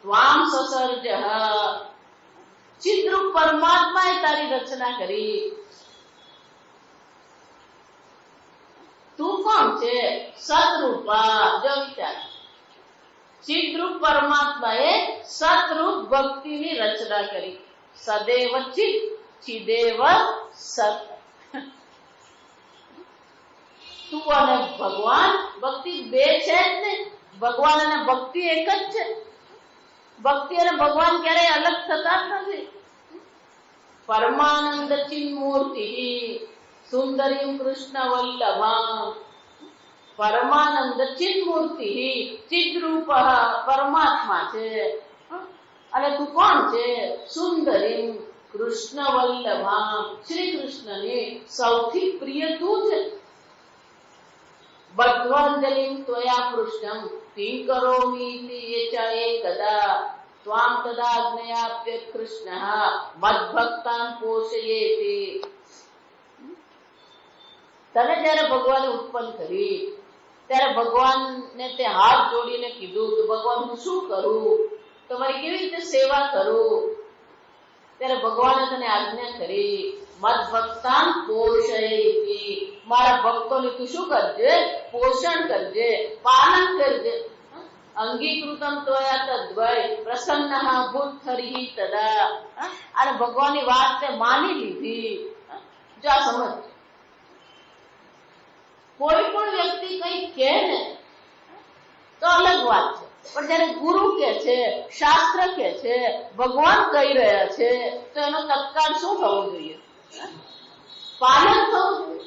Speaker 1: ત્વામ સસર્જ, ચિદ્રૂપ પરમાત્માએ તારી રચના કરી. તું કોણ છે? સતરૂપા. જો વિચાર, ચિદ્રૂપ પરમાત્માએ સતરૂપ ભક્તિની રચના કરી. સદેવ ચિત, ચિદેવ સત. તું અને ભગવાન, ભક્તિ બે છે જ નહીં. ભગવાન અને ભક્તિ એક જ છે. ભક્તિ અને ભગવાન ક્યારેય અલગ થતા જ નથી. પરમાનંદ ચિન્મૂર્તિ સુંદરીમ કૃષ્ણ વલ્લભા. પરમાનંદ ચિન્મૂર્તિ, ચિદ્રૂપ પરમાત્મા છે. અને તું કોણ છે? સુંદરીમ કૃષ્ણ વલ્લભા, શ્રી કૃષ્ણની સૌથી પ્રિય તું છે. બદ્ધ્વાંજલિં ત્વયા પૃષ્ઠં કિં કરોમીતિ યચ એકદા ત્વાં તદાજ્ઞયાપ્ય કૃષ્ણઃ મદ્ભક્તાન પોષયેતિ. તને જ્યારે ભગવાને ઉત્પન્ન કરી ત્યારે ભગવાનને તે હાથ જોડીને કીધું કે ભગવાન હું શું કરું, તમારી કેવી રીતે સેવા કરું? ત્યારે ભગવાને તને આજ્ઞા કરી મદ્ભક્તાન પોષયેતિ. મારા ભક્તોને તું શું કરજે? પોષણ કરજે, પાલન કરજે. અંગીકૃતમ ત્વયા તદ્વય પ્રસન્નઃ ભૂત્થરિ તદા. અને ભગવાનની વાત તે માની લીધી. જો આ સમજ. કોઈ પણ વ્યક્તિ કઈ કહે ને તો અલગ વાત છે, પણ જયારે ગુરુ કે છે, શાસ્ત્ર કે છે, ભગવાન કહી રહ્યા છે, તો એનો તત્કાળ શું થવું જોઈએ? પાલન થવું જોઈએ.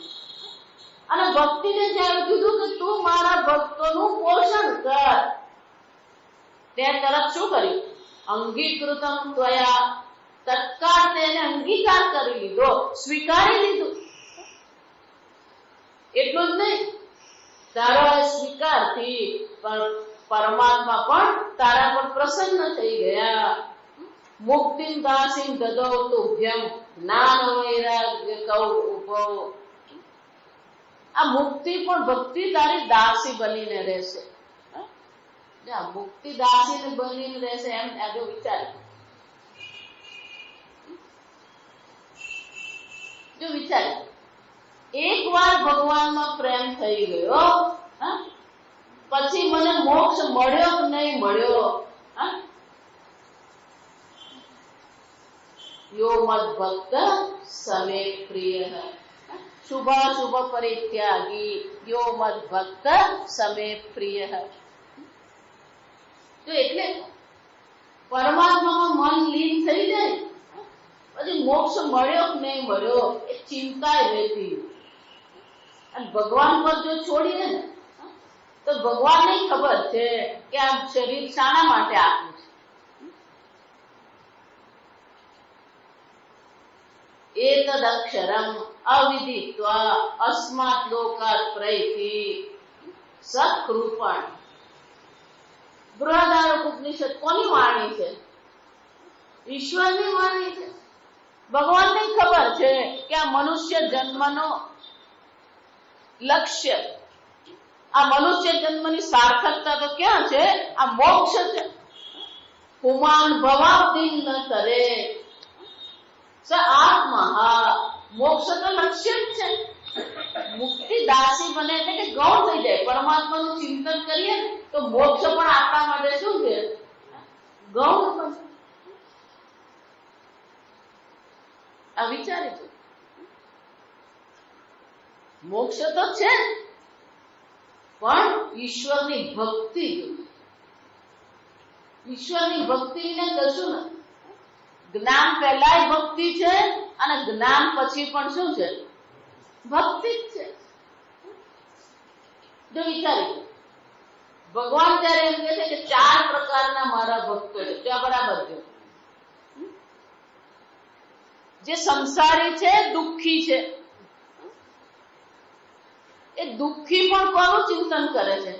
Speaker 1: અને ભક્તિને જયારે કીધું કે તું મારા ભક્તોનું પોષણ કર, તે તરત શું કર્યું? અંગીકૃતમ ત્વયા. તત્કાળ તેને અંગીકાર કરી લીધો, સ્વીકારી લીધું. એટલું જ નહીં, તારા સ્વીકારથી પણ પરમાત્મા પણ તારા પર પ્રસન્ન થઈ ગયા. મુક્તિમ દાસીમ દદો તુભ્યમ જ્ઞાન વૈરાગ્ય કૌ ઉપો. આ મુક્તિ પણ ભક્તિ તારી દાસી બનીને રહેશે. મુક્તિ દાસી બનીને રહેશે એમ આગળ વિચાર. જો વિચાર, એક વાર ભગવાનમાં પ્રેમ થઈ ગયો, પછી મને મોક્ષ મળ્યો કે નહીં મળ્યો? યો મદ ભક્ત સમે પ્રિય, શુભાશુભ પરિત્યાગી, યો મદ ભક્ત સમે પ્રિય. તો એટલે પરમાત્મામાં મન લીન થઈ જાય, પછી મોક્ષ મળ્યો કે નહીં મળ્યો એ ચિંતા રહેતી. અને ભગવાન પર જો છોડી દે ને તો ભગવાનને ખબર છે કે આ શરીર શાના માટે આપ્યું છે. એતદ અક્ષરમ અવિદિત્વા અસ્માત લોકાત પ્રૈતિ સત્કૃપણ. બૃહદારણ્યક ઉપનિષદ કોની વાણી છે? ઈશ્વરની વાણી છે. ભગવાનને ખબર છે કે આ મનુષ્ય જન્મનો લક્ષ્ય, આ મનુષ્ય જન્મની સાર્થકતા તો ક્યાં છે? આ મોક્ષ છે. પુમાન ભવાબ્દિન ન કરે સ આત્મા. મોક્ષ તો લક્ષ્ય જ છે. મુક્તિ દાસી બને એટલે કે ગૌણ થઈ જાય. પરમાત્માનું ચિંતન કરીએ તો મોક્ષ પણ આપવા માટે શું છે? ગૌણ બને. આ વિચારી છે. મોક્ષ તો છે પણ ઈશ્વરની ભક્તિ. ઈશ્વરની ભક્તિ વિના કશું નથી. જ્ઞાન પહેલાય ભક્તિ છે અને જ્ઞાન પછી પણ શું છે? ભક્તિ જ છે. જો વિચારી, ભગવાન ત્યારે એમ કહે છે કે 4 પ્રકારના મારા ભક્તો છે. ત્યાં બરાબર છે. જે સંસારી છે, દુઃખી છે. એ દુઃખી પણ કોનું ચિંતન કરે છે?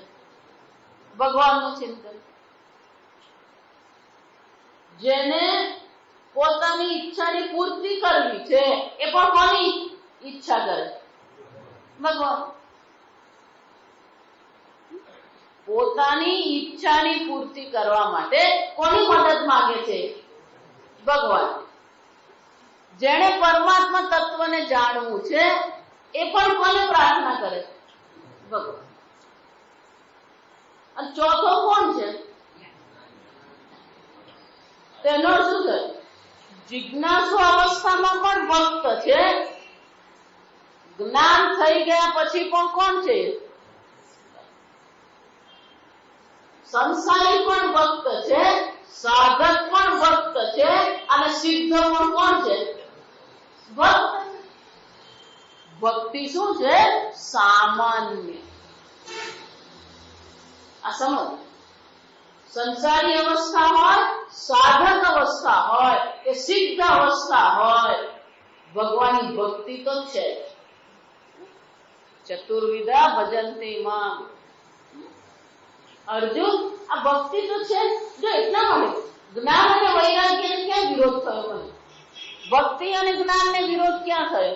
Speaker 1: ભગવાનનું ચિંતન. જેને પોતાની ઈચ્છાની પૂર્તિ કરવી છે એ પણ કોની ઈચ્છા કરે? ભગવાન. પોતાની ઈચ્છાની પૂર્તિ કરવા માટે કોની મદદ માંગે છે? ભગવાન. જેણે પરમાત્મા તત્વને જાણવું છે એ પણ કોને પ્રાર્થના કરે? ભગવાન. અને ચોથો કોણ છે? તેનો શું છે? જિજ્ઞાસુ અવસ્થામાં પણ ભક્ત છે. જ્ઞાન થઈ ગયા પછી પણ કોણ છે? સંસારી પણ ભક્ત છે, સાધક પણ ભક્ત છે અને સિદ્ધ પણ કોણ છે? ભક્ત. ભક્તિ શું છે? સામાન્ય. આ સમજ. સંસારી અવસ્થા હોય, સાધક અવસ્થા હોય કે સિદ્ધ અવસ્થા હોય, ભગવાનની ભક્તિ તો છે. ચતુર્વિધા ભજન્તે મામ. અર્જુન, આ ભક્તિ તો છે. જો એટલા માટે જ્ઞાન અને વૈરાગ્યને ક્યાં વિરોધ થયો? મને ભક્તિ અને જ્ઞાનને વિરોધ ક્યાં થયો?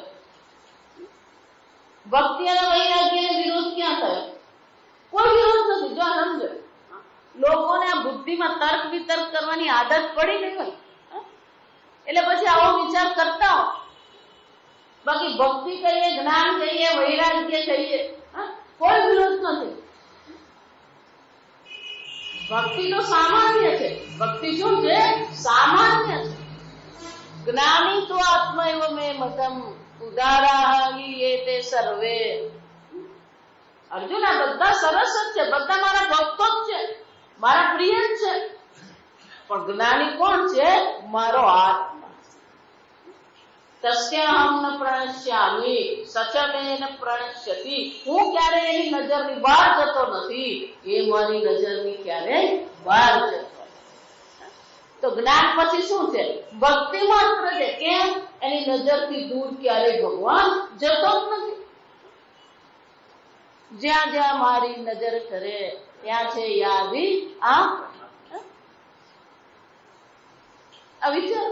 Speaker 1: ભક્તિ અને વૈરાગ્યને વિરોધ ક્યાં થયો? કોઈ વિરોધ નથી. જો સમજો, લોકોને આ બુદ્ધિમાં તર્ક વિતર્ક કરવાની આદત પડી ગઈ હોય એટલે પછી આવો વિચાર કરતા હોય. બાકી ભક્તિ કહીએ, જ્ઞાન કહીએ, વૈરાગ્ય કહીએ, કોઈ વિરોધ નથી. ભક્તિ તો સામાન્ય છે. ભક્તિ શું છે? સામાન્ય છે. જ્ઞાની તો આત્મૈવ મે મતમ ઉદારાહ એતે સર્વે. અર્જુન, આ બધા સરસ જ છે, બધા મારા ભક્તો જ છે, મારા પ્રિય જ છે. પણ જ્ઞાની કોણ છે? મારો આત્મા. તસ્યાહમ ન પ્રણશ્યામિ સચમેન પ્રણશ્યતિ. હું ક્યારે એની નજરની બહાર જતો નથી, એ મારી નજરની ક્યારે બહાર જતો. તો જ્ઞાન પછી શું છે? ભક્તિ માત્ર છે. કેમ? એની નજરથી દૂર ક્યારેય ભગવાન જતો જ નથી. જ્યાં જ્યાં મારી નજર કરે ત્યાં છે યાદી આ વિચાર.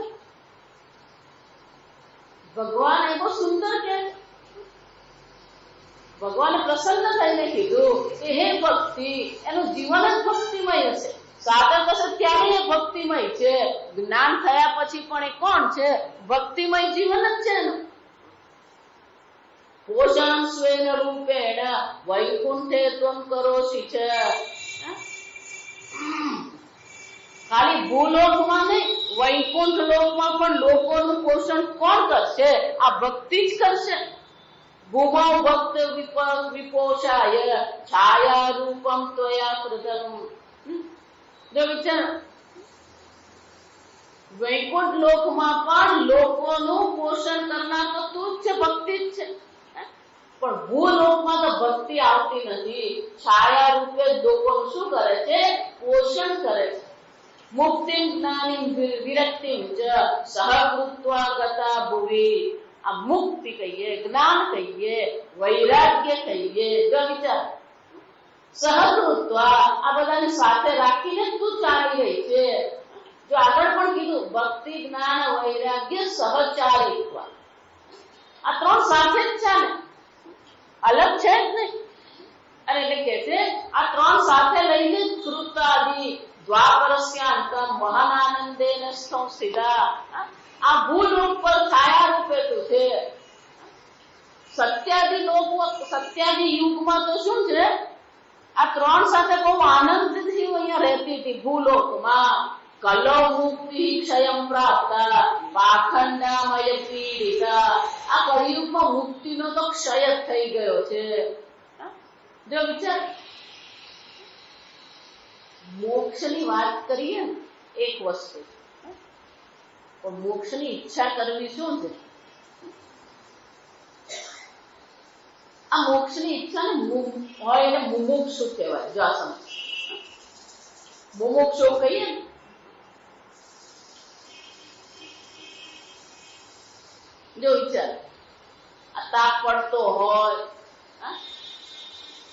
Speaker 1: ભગવાન એ બહુ સુંદર કે ભગવાને પ્રસન્ન થઈને કીધું કે હે ભક્તિ, એનું જીવન જ ભક્તિમય હશે. સાધક હશે ત્યારે એ ભક્તિમય છે. જ્ઞાન થયા પછી પણ એ કોણ છે? ભક્તિમય જીવન જ છે એનું. પોષણ સ્વેન રૂપેણ વૈકુંઠે ત્વમ કરોષિ છે. ખાલી ભૂલોકમાં નહીં, વૈકુંઠ લોકમાં પણ લોકોનું પોષણ કોણ કરશે? આ ભક્તિ જ કરશે. ભૂમૌ ભક્ત વિપોષાય છાયા રૂપમ ત્વયા કૃતમ. જો વિચાર, વૈકુંઠ લોકમાં પણ લોકોનું પોષણ કરનાર તો તું જ છે, ભક્તિ જ છે. પણ ભૂલોકમાં તો ભક્તિ આવતી નથી. છાયા રૂપે લોકોનું શું કરે છે? પોષણ કરે છે. મુક્તિમ જ્ઞાનિમ વિરક્તિમ ચ સહકૃત્વા ગતા ભુવિ. આ મુક્તિ કહીએ, જ્ઞાન કહીએ, વૈરાગ્ય કહીએ. જો વિચાર, સહકૃત્વા આ બધાને સાથે રાખીને તું ચાલી રહી છે. જો આગળ પણ કીધું, ભક્તિ, જ્ઞાન, વૈરાગ્ય, સહચારિત્વ. આ 3 સાથે જ ચાલે, અલગ છે જ નહીં. અને એટલે કે છે આ 3 સાથે લઈને કૃતાદિ દ્વાપરસ્યાંતમ મહાનાનંદેન સ્થિતા. આ ભૂલોક પર છાયા રૂપે તું છે. સત્યાદિ યુગમાં તો શું છે? આ 3 સાથે બહુ આનંદથી અહીંયા રહેતી હતી ભૂલોકમાં. કલો મુક્તિ ક્ષયમ પ્રાપ્ત પાખંડામય પીડિતા. આ કળિયુગમાં મુક્તિનો તો ક્ષય જ થઈ ગયો છે. જો વિચાર, મોક્ષની વાત કરીએ ને એક વસ્તુ, પણ મોક્ષની ઈચ્છા કરવી શું છે? આ મોક્ષની ઈચ્છા ને હોય એને મુમુક્ષુ કહેવાય. જો આ સમજ, મુમુક્ષુ કહીએ ને, જો વિચાર, આ તાપ પડતો હોય,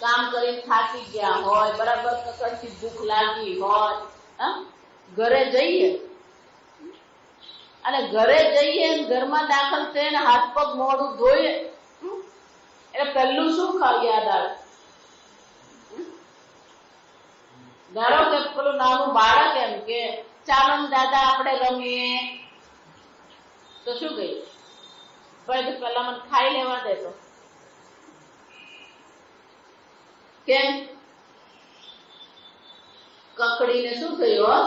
Speaker 1: કામ કરી થાકી ગયા હોય, બરાબર કકડતી ભૂખ લાગી હોય, ઘરે જઈએ અને ઘરે જઈએ ઘરમાં દાખલ થઈને હાથ પગ મોઢું ધોઈએ એટલે પહેલું શું યાદ આવે? ધારો કે પેલું નાનું બાળક એમ કે ચાલો દાદા આપણે રમીએ, તો શું કહ્યું? ભાઈ પેલા મને ખાઈ લેવા દે. તો કેમ? કકડીને શું થયું?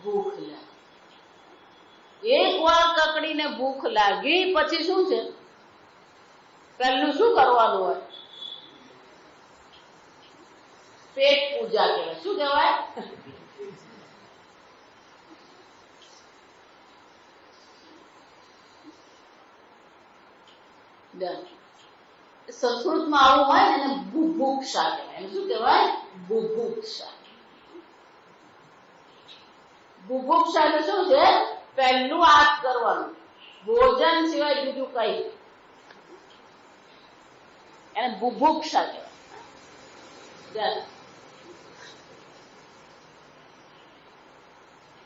Speaker 1: ભૂખ લાગી. એક વાર કકડીને ભૂખ લાગી પછી શું છે? પહેલું શું કરવાનું હોય? પેટ પૂજા કહેવાય. શું કહેવાય? સંસ્કૃતમાં આવું હોય ને એને બુભુક્ષા કહેવાય. શું કહેવાય? બુભુક્ષા. બુભુક્ષા એટલે શું છે? પહેલું આ કરવાનું, ભોજન સિવાય બીજું કઈ, એને બુભુક્ષા કહેવાય.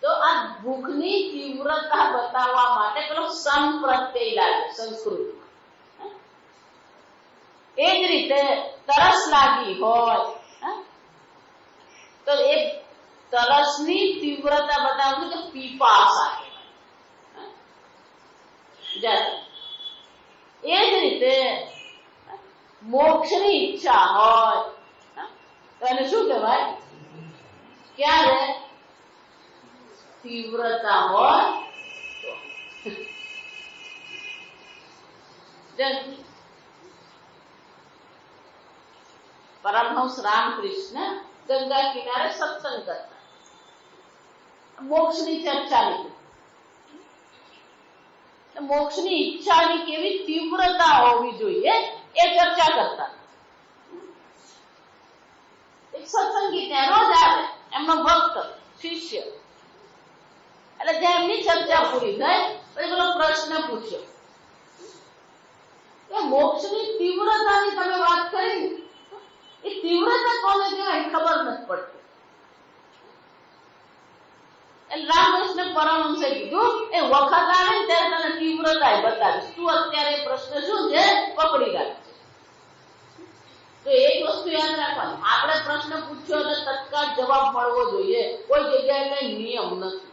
Speaker 1: તો આ ભૂખની તીવ્રતા બતાવવા માટે પેલો સમ પ્રત્યય લાગે સંસ્કૃત. એ જ રીતે તરસ લાગી હોય તો એ તરસની તીવ્રતા બતાવવું કે પીપાસા કહેવાય. એ જ રીતે મોક્ષની ઈચ્છા હોય તો એને શું કહેવાય? ક્યારે તીવ્રતા હોય પરમહંસ રામકૃષ્ણ ગંગા કિનારે સત્સંગ કરતા, મોક્ષની ચર્ચા લીધી. મોક્ષની ઈચ્છાની કેવી તીવ્રતા હોવી જોઈએ એ ચર્ચા કરતા. એક સત્સંગી ત્યાં રોજ આવે, એમનો ભક્ત શિષ્ય, એટલે જ્યાં એમની ચર્ચા પૂરી થાય પછી પેલો પ્રશ્ન પૂછ્યો કે મોક્ષની તીવ્રતાની તમે વાત કરી, એ તીવ્રતા કોને કહેવાય ખબર નથી પડતી. એટલે રામકૃષ્ણ પરમહંસે કીધું એ વખત આવે ને ત્યારે તને તીવ્રતા બતાવીશ, તું અત્યારે પ્રશ્ન શું છે પકડી રાખજે. તો એક વસ્તુ યાદ રાખવાની, આપણે પ્રશ્ન પૂછ્યો એટલે તત્કાળ જવાબ મળવો જોઈએ. કોઈ જગ્યાએ કઈ નિયમ નથી.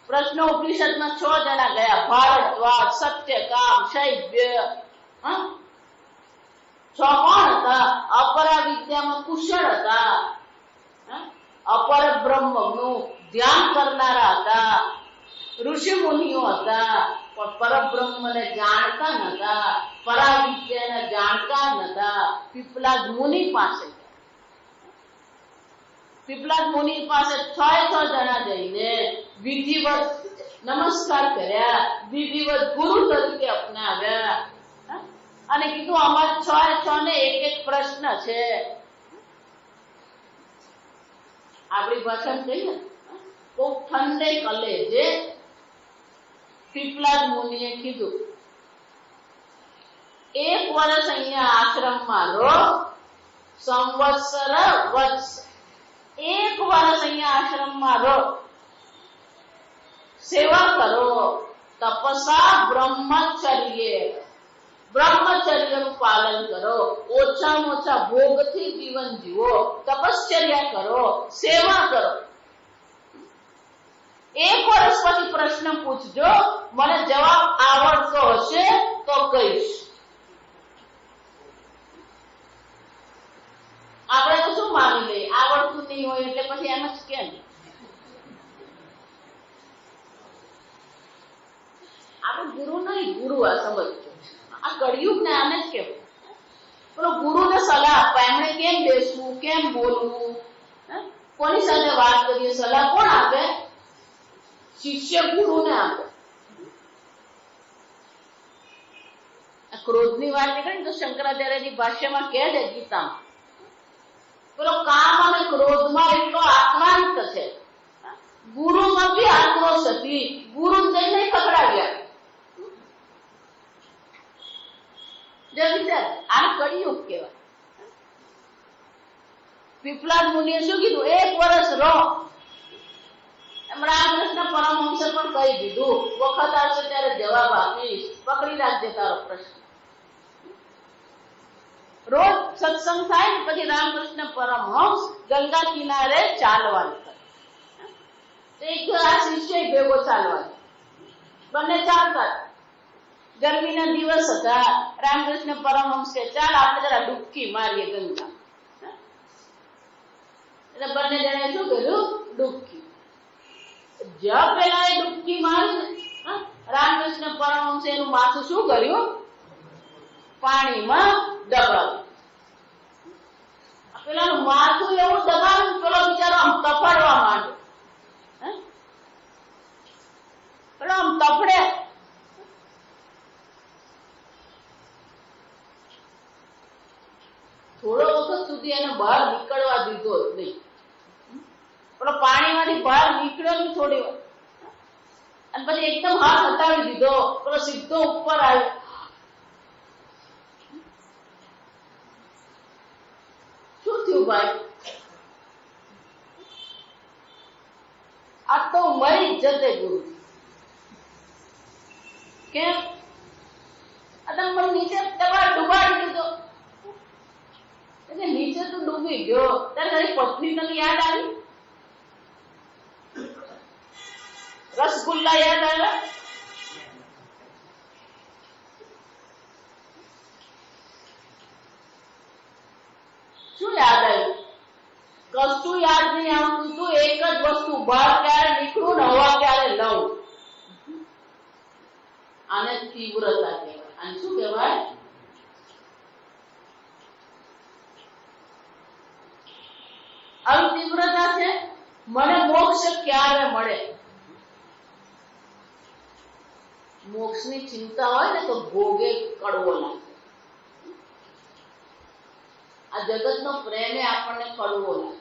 Speaker 1: પ્રશ્ન ઉપનિષદમાં 6 જણા ગયા, ભારદ્વાજ, સત્યકામ, શૈવ્ય. 6 કોણ હતા? અપરા વિદ્યામાં કુશળ હતા, અપર બ્રહ્મનું ધ્યાન કરનારા હતા, ઋષિ મુનિઓ હતા, પણ પરબ્રહ્મને જાણતા નતા, પરાવિદ્યાને જાણતા નતા. પીપલાદ મુનિ પાસે, પીપલાદ મુનિ પાસે 6 જણા જઈને વિધિવત નમસ્કાર કર્યા, વિધિવત ગુરુ તરીકે અપનાવ્યા અને કીધું અમારા 6 ને એક પ્રશ્ન છે. આપણી ભાષામાં કહીએ બહુ ઠંડે કલેજે પીપલાદ મુનિએ કીધું, 1 વર્ષ અહીંયા આશ્રમમાં રહો, સંવત્સર વત્સ. 1 વર્ષ અહીંયા આશ્રમમાં રહો, સેવા કરો, તપસા બ્રહ્મચર્ય, બ્રહ્મચર્યનું પાલન કરો, ઓછામાં ઓછા ભોગથી જીવન જીવો, તપશ્ચર્યા કરો, સેવા કરો. 1 વર્ષ પછી પ્રશ્ન પૂછજો, મને જવાબ આવડતો હશે તો કહીશ. આપણે તો શું માની લઈએ, આવડતું નહીં હોય એટલે પછી એમ જ કેમ? આપણે ગુરુ નહીં, ગુરુ આ સમજજો. આ કળિયુગ ને આને જ કહેવાય. પેલો ગુરુને સલાહ આપવા, એમણે કેમ બેસવું, કેમ બોલવું, કોની સાથે વાત કરીએ, સલાહ કોણ આપે? શિષ્ય ગુરુને આપે. ક્રોધની વાત નીકળે તો શંકરાચાર્યજી ભાષ્યમાં કહે છે ગીતામાં, પેલો કામ અને ક્રોધમાં એટલો આક્રાંત છે, ગુરુમાં બી આક્રોશ હતી, ગુરુ જઈને પકડાવ્યા. જો વિચાર, આ કળિયુગ કહેવાય. પીપલાદ મુનિએ શું કીધું? 1 વર્ષ રહો. એમ રામકૃષ્ણ પરમહંસે પણ કહી દીધું, વખત આવશે ત્યારે જવાબ આપીશ, પકડી રાખજે તારો પ્રશ્ન. રોજ સત્સંગ થાય ને પછી રામકૃષ્ણ પરમહંસ ગંગા કિનારે ચાલવા નીકળે. એક આ શિષ્ય ભેગો ચાલવા, બંને ચાલતા. ગરમીના દિવસ હતા. રામકૃષ્ણ પરમહંસ કે ચાલ આપણે જરા ડૂબકી મારીએ ગંગા. એટલે બંને જણાએ શું કર્યું? ડૂબકી. જ્યાં પેલા એ ડૂબકી મારી, રામકૃષ્ણ પરમહંસે એનું માથું શું કર્યું? પાણીમાં દબાવ્યું. પેલાનું માથું એવું દબાવ્યું, પેલો બિચારો આમ તફડવા માંડ્યો. પેલો આમ તફડે. થોડો વખત સુધી એને બહાર નીકળવા દીધો જ નહીં. પેલો પાણીમાંથી બહાર નીકળ્યો નહીં થોડી વાર, અને પછી એકદમ હાથ હટાવી દીધો. પેલો સીધો ઉપર આવ્યો. શું થયું ભાઈ? આ તો મરી જતે ગુરુ. કેમ? આ તમે મને નીચે તમારે ડુબાડી દીધો. એટલે નીચે તો ડૂબી ગયો ત્યારે તારી પત્ની તને યાદ આવી? રસગુલ્લા યાદ આવ્યા? શું યાદ આવ્યું? કશું યાદ નહીં આવતું. તું એક જ વસ્તુ, બહાર ક્યારે નીકળું ને હવા ક્યારે લઉં. આને તીવ્રતા કહેવાય. આને શું કહેવાય? આવી તીવ્રતા છે. મને મોક્ષ ક્યારે મળે? મોક્ષની ચિંતા હોય ને તો ભોગે કડવો લાગે. આ જગતનો પ્રેમ આપણને કડવો લાગે.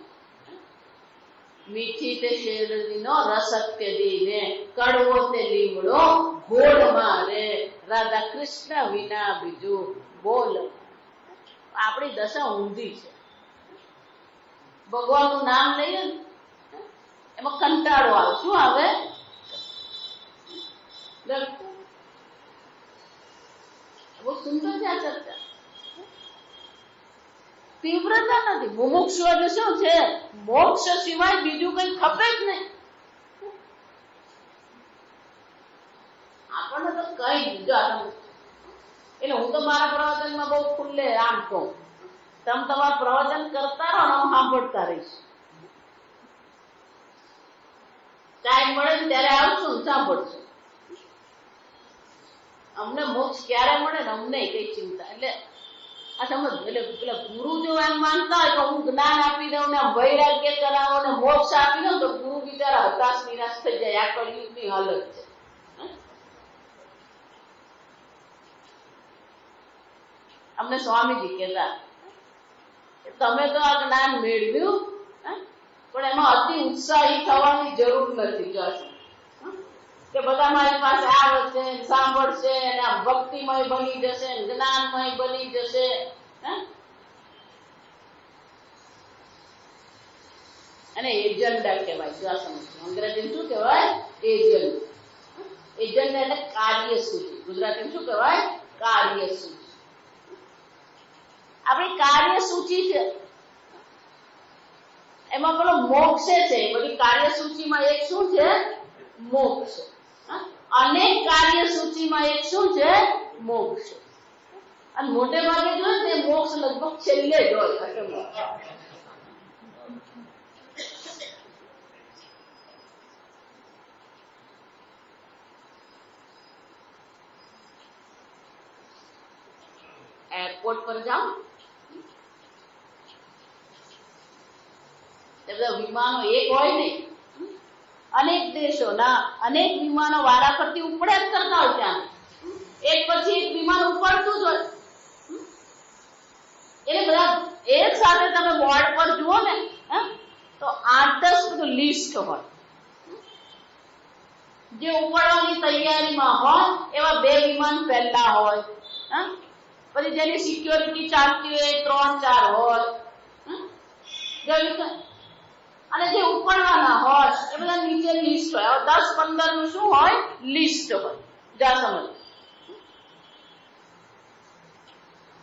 Speaker 1: મીઠી તે શેરડીનો રસ અત્યદીને, કડવો તે લીમડો ગોળ મારે, રાધા કૃષ્ણ વિના બીજું બોલ. આપણી દશા ઊંધી છે. ભગવાનનું નામ લઈએ ને એમાં કંટાળો આવે. શું આવે? બહુ સુંદર છે આ ચર્ચા. તીવ્રતા નથી. મુમુક્ષુ એટલે શું છે? મોક્ષ સિવાય બીજું કઈ ખપે જ નહીં. આપણને તો કઈ બીજું. એટલે હું તો મારા પ્રવચનમાં બહુ ખુલ્લે આમ કહું, તમે તમારું પ્રવચન કરતા રહો ને હું સાંભળતા રહીશ. ટાઈમ મળે ને ત્યારે આવશું ને સાંભળશું. અમને મોક્ષ ક્યારે મળે ને અમને કઈ ચિંતા. એટલે આ સમજ. એટલે પેલા ગુરુ જો એમ માનતા હોય કે હું જ્ઞાન આપી દઉં ને વૈરાગ્ય કરાવો ને મોક્ષ આપી દઉં તો ગુરુ બિચારા હતાશ નિરાશ થઈ જાય. આ કળિયુગની હાલત છે. અમને સ્વામીજી કહેતા, તમે તો આ જ્ઞાન મેળવ્યું પણ એમાં અતિ ઉત્સાહી થવાની જરૂર નથી. કે બધા મારી પાસે આવશે, સાંભળશે, અને આ ભક્તિમય બની જશે, જ્ઞાનમય બની જશે. અને એજન્ડા કહેવાય. જો આ સમજ, અંગ્રેજીમાં શું કહેવાય? એજન્ટ. એજન્ટ એટલે કાર્યસૂચિ. ગુજરાતીમાં શું કહેવાય? કાર્યસૂચિ. આપણી કાર્યસૂચિ છે એમાં પેલો મોક્ષ છે. બધી કાર્યસૂચિમાં એક શું છે? મોક્ષ. અનેક કાર્યસૂચિમાં એક શું છે? મોક્ષ. અને મોટે ભાગે જોઈએ તે મોક્ષ લગભગ છેલ્લે જ હોય. એરપોર્ટ પર જાઓ બધા વિમાનો એક હોય નહીં, અનેક દેશોના અનેક વિમાનો વારાફરતી ઉપડે જ કરતા હોય, ત્યાં એક પછી એક વિમાન ઉપડતું જ હોય. એટલે બધા એક સાથે તમે બોર્ડ પર જુઓ ને તો 8-10 લિસ્ટ હોય. જે ઉપડવાની તૈયારીમાં હોય એવા 2 વિમાન પહેલા હોય, પછી જેની સિક્યોરિટી ચાલતી હોય 3-4 હોય, અને જે ઉપડવાના હોય એ બધા નીચે લિસ્ટ હોય. 10-15 નું શું હોય? લિસ્ટ હોય. જા સમજ.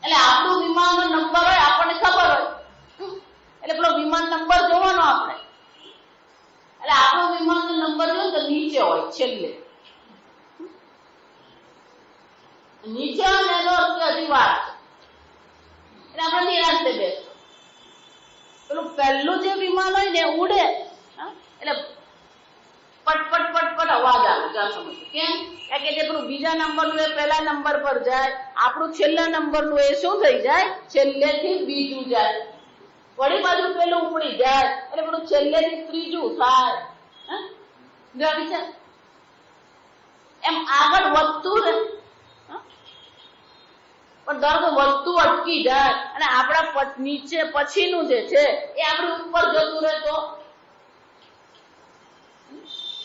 Speaker 1: એટલે આપણું વિમાનનો નંબર હોય, આપણને ખબર હોય, એટલે પેલો વિમાન નંબર જોવાનો આપણે. એટલે આપણો વિમાનનો નંબર જો તો નીચે હોય, છેલ્લે નીચે હોય ને એનો અર્થ હજી વાર છે. એટલે આપણે નિરાંતે બેસો. પેલું પહેલું જે વિમાન હોય ને ઉડે એટલે પટ પટ પટ પટ અવાજ આવે. ત્યાં સમજ કેમ? કારણ કે જે પેલું બીજા નંબરનું એ પહેલા નંબર પર જાય, આપણું છેલ્લા નંબરનું એ શું થઈ જાય? છેલ્લેથી બીજું જાય, વળી બાજુ પેલું ઉપડી જાય એટલે પેલું છેલ્લેથી ત્રીજું થાય. એમ આગળ વધતું રહે, પણ દર તો વધતું અટકી જાય અને આપણા નીચે પછીનું જે છે એ આપણે ઉપર જતું રહે તો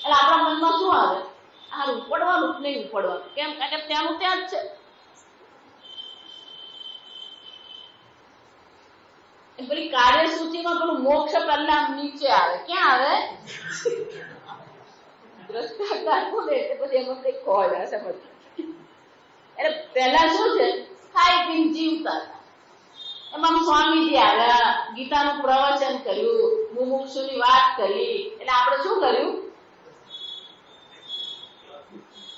Speaker 1: એટલે આપણા મનમાં શું આવે? આ ઉપડવાનું જ નહીં ઉપડવાનું. કેમ? કારણ કે ત્યાંનું ત્યાં જ છે. પેલી કાર્યસૂચિમાં પેલું મોક્ષ પહેલા નીચે આવે. ક્યાં આવે? દ્રષ્ટાકાર બોલે પછી એમાં કઈ ખોળ સમજ. એટલે પહેલા શું છે? ખાઈ પીને જીવતા. એમાં સ્વામીજી આવ્યા, ગીતાનું પ્રવચન કર્યું, મુમુક્ષુની વાત કરી, એટલે આપણે શું કર્યું?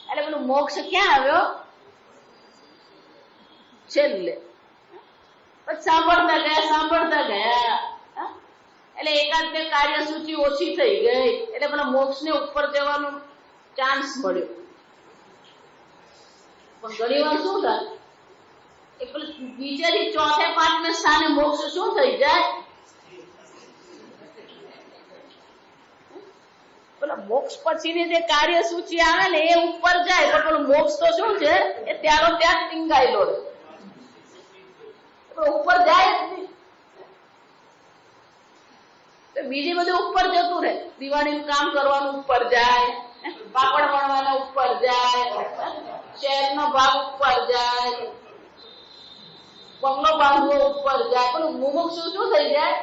Speaker 1: એટલે પેલું મોક્ષ ક્યાં આવ્યો? છેલ્લે. સાંભળતા ગયા એટલે 1-2 કાર્યસૂચિ ઓછી થઈ ગઈ એટલે પેલા મોક્ષને ઉપર જવાનો ચાન્સ મળ્યો. પણ ઘણી વાર શું થાય? એ પેલું બીજાથી 4-5 સ્થાને મોક્ષ શું થઈ જાય? પેલા મોક્ષ પછીની જે કાર્યસૂચિ આવે ને એ ઉપર જાય તો પેલું મોક્ષ તો શું છે? એ ત્યારો ત્યાં ટીંગાયેલો રહે, ઉપર જાય જ નહીં. બીજી બધું ઉપર જતું રહે. દિવાળીનું કામ કરવાનું ઉપર જાય, પાપડ વણવાના ઉપર જાય, શહેરનો ભાગ ઉપર જાય, બંગલો બાંધવો ઉપર જાય. પેલું મુમુક્ષુ શું થઈ જાય?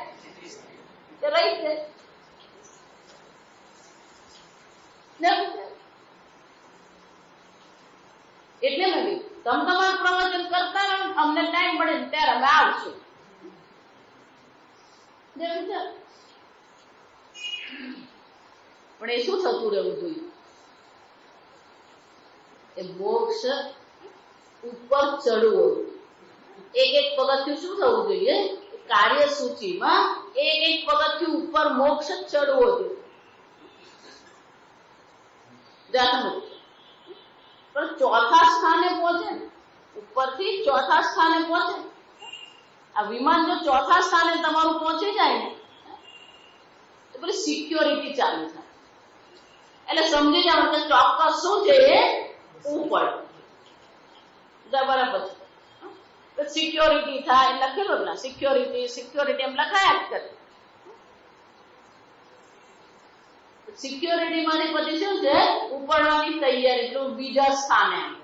Speaker 1: તે રહી જાય. એટલે નથી તમે તમારું પ્રવચન કરતા રહો, અમને ટાઈમ મળે ત્યારે અમે આવશું. પણ એ શું થતું રહેવું જોઈએ? એ મોક્ષ ઉપર ચડવું. એક પગથિયું શું થવું જોઈએ? કાર્યસૂચિમાં એક પગથિયું ઉપર મોક્ષ ચડવો જોઈએ. પણ 4થા સ્થાને પહોંચે ને, ઉપરથી 4થા સ્થાને પહોંચે. આ વિમાન જો 4થા સ્થાને તમારું પહોંચી જાય ને તો પેલી સિક્યોરિટી ચાલુ થાય. એટલે સમજી જાવ કે ચોક્કસ શું છે? એ ઉપર બરાબર છે. સિક્યોરિટી થાય લખેલું ના, સિક્યોરિટી એમ લખાયા જ કરે. સિક્યોરિટી માંથી પછી શું છે? ઉપડવાની તૈયારી. એટલે બીજા સ્થાને આવે.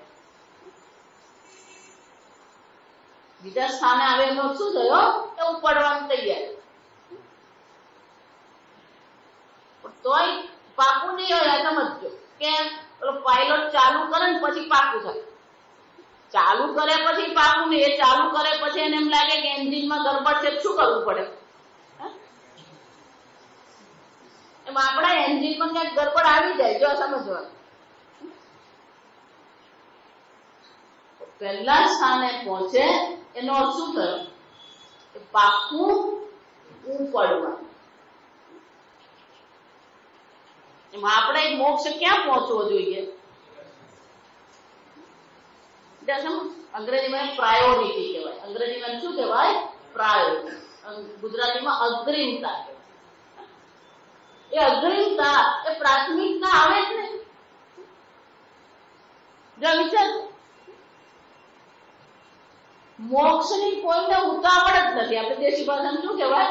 Speaker 1: બીજા સ્થાને આવે એનો શું થયો? એ ઉપડવાની તૈયારી. તોય પાકું નહીં હોય. સમજો કેમ? પેલો પાયલોટ ચાલુ કરે ને પછી પાકું થાય. ચાલુ કરે પછી પાકું નહીં. એ ચાલુ કરે પછી એને એમ લાગે કે એન્જિનમાં ગરબડ છે, શું કરવું પડે? એમ આપણા એન્જિનમાં ક્યાંક ગરબડ આવી જાય. જો સમજવાનું, પહેલા સ્થાને પહોંચે એનો અર્થ શું થયો? પાકું ઉપડવાનું. એમાં આપણે મોક્ષ ક્યાં પહોંચવો જોઈએ? અંગ્રેજીમાં પ્રાયોરિટી કહેવાય. અંગ્રેજીમાં શું કહેવાય? પ્રાયોરિટી. ગુજરાતીમાં અગ્રિમતા. એ અગ્રિમતા, એ પ્રાથમિકતા આવે જ નહીં. જો વિચાર, મોક્ષની કોઈને ઉતાવળ જ નથી. આપણે દેશી ભાષામાં શું કહેવાય?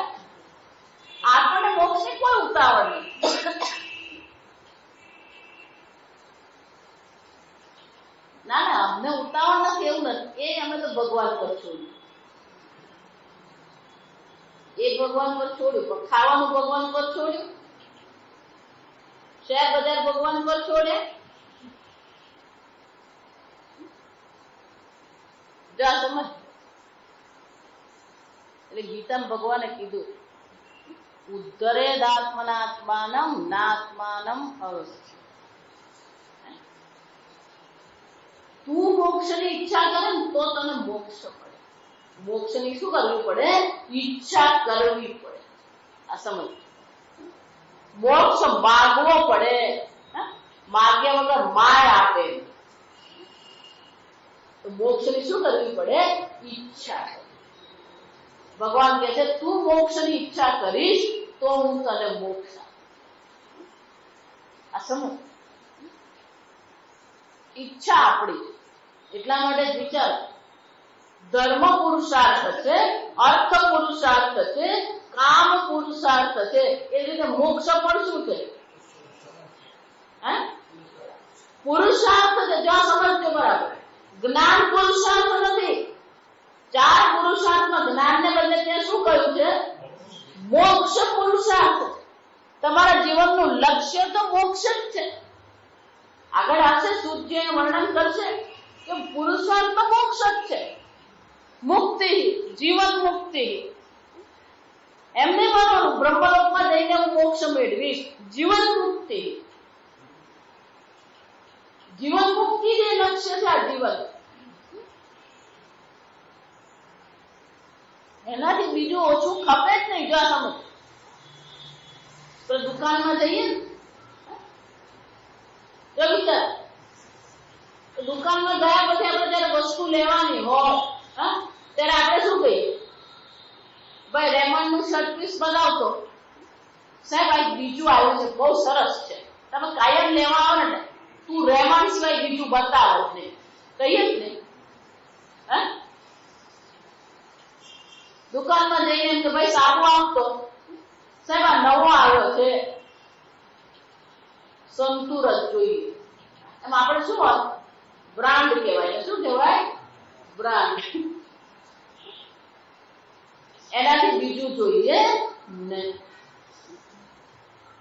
Speaker 1: આપણને મોક્ષની કોઈ ઉતાવળ નથી. ના ના, અમને ઉતાવળ નથી એવું નથી. એ અમે તો ભગવાન પર છોડ્યું, એ ભગવાન પર છોડ્યું. પણ ખાવાનું ભગવાન પર છોડ્યું, શેર બજાર ભગવાન પર છોડે. જા સમજ. એટલે ગીતામાં ભગવાને કીધું, ઉદ્ધરેદાત્મનાત્માનમ નાત્માનમ અવસ્થિ. તું મોક્ષની ઈચ્છા કરે ને તો તને મોક્ષ મળે. મોક્ષની શું કરવી પડે? ઈચ્છા કરવી પડે. આ સમજ. મોક્ષ માગવો પડે. માગ્યા વગર માય આપે. તો મોક્ષની શું કરવી પડે? ઈચ્છા. ભગવાન કહે છે તું મોક્ષની ઈચ્છા કરીશ તો હું તને મોક્ષ આપું. આ સમજ. ઈચ્છા આપણી. એટલા માટે જ વિચાર, ધર્મ પુરુષાર્થ છે, અર્થ પુરુષાર્થ છે, કામ પુરુષાર્થ છે. એ રીતે મોક્ષ પણ શું છે? પુરુષાર્થ છે. જો સમજજો બરાબર. જ્ઞાન પુરુષાર્થ નથી. 4 પુરુષાર્થમાં જ્ઞાનને બદલે ત્યાં શું કહ્યું છે? મોક્ષ પુરુષાર્થ. તમારા જીવનનું લક્ષ્ય તો મોક્ષ જ છે. આગળ આવશે સૂર્ય વર્ણન કરશે કે પુરુષાર્થ તો મોક્ષ જ છે. મુક્તિ, જીવન મુક્તિ. એમને માનવાનું બ્રહ્મલોકમાં જઈને હું મોક્ષ મેળવીશ. જીવન મુક્તિ. જીવન મુક્તિ જે લક્ષ્ય છે આ જીવન, એનાથી બીજું ઓછું ખપે જ નહીં. જો સમજ. તો દુકાનમાં જઈએ ને, જો વિચાર, દુકાનમાં ગયા પછી આપણે જયારે વસ્તુ લેવાની હોય ત્યારે આપણે શું કહીએ? ભાઈ રેમન્ડ નું શર્ટ પીસ બનાવતો. સાહેબ આ બીજું આવ્યું છે, બહુ સરસ છે. તમે કાયમ લેવા આવો ને, તું રેમન્ડ સિવાય બીજું બતાવો જ નહીં. કહીએ જ નહીં. દુકાનમાં જઈને એમ કે ભાઈ સાબુ આપતો. સાહેબ આ નવો આવ્યો છે, સંતુર જ જોઈએ. એમ આપણે શું હોય? બ્રાન્ડ કહેવાય. શું કહેવાય? બ્રાન્ડ. એનાથી બીજું જોઈએ નહીં.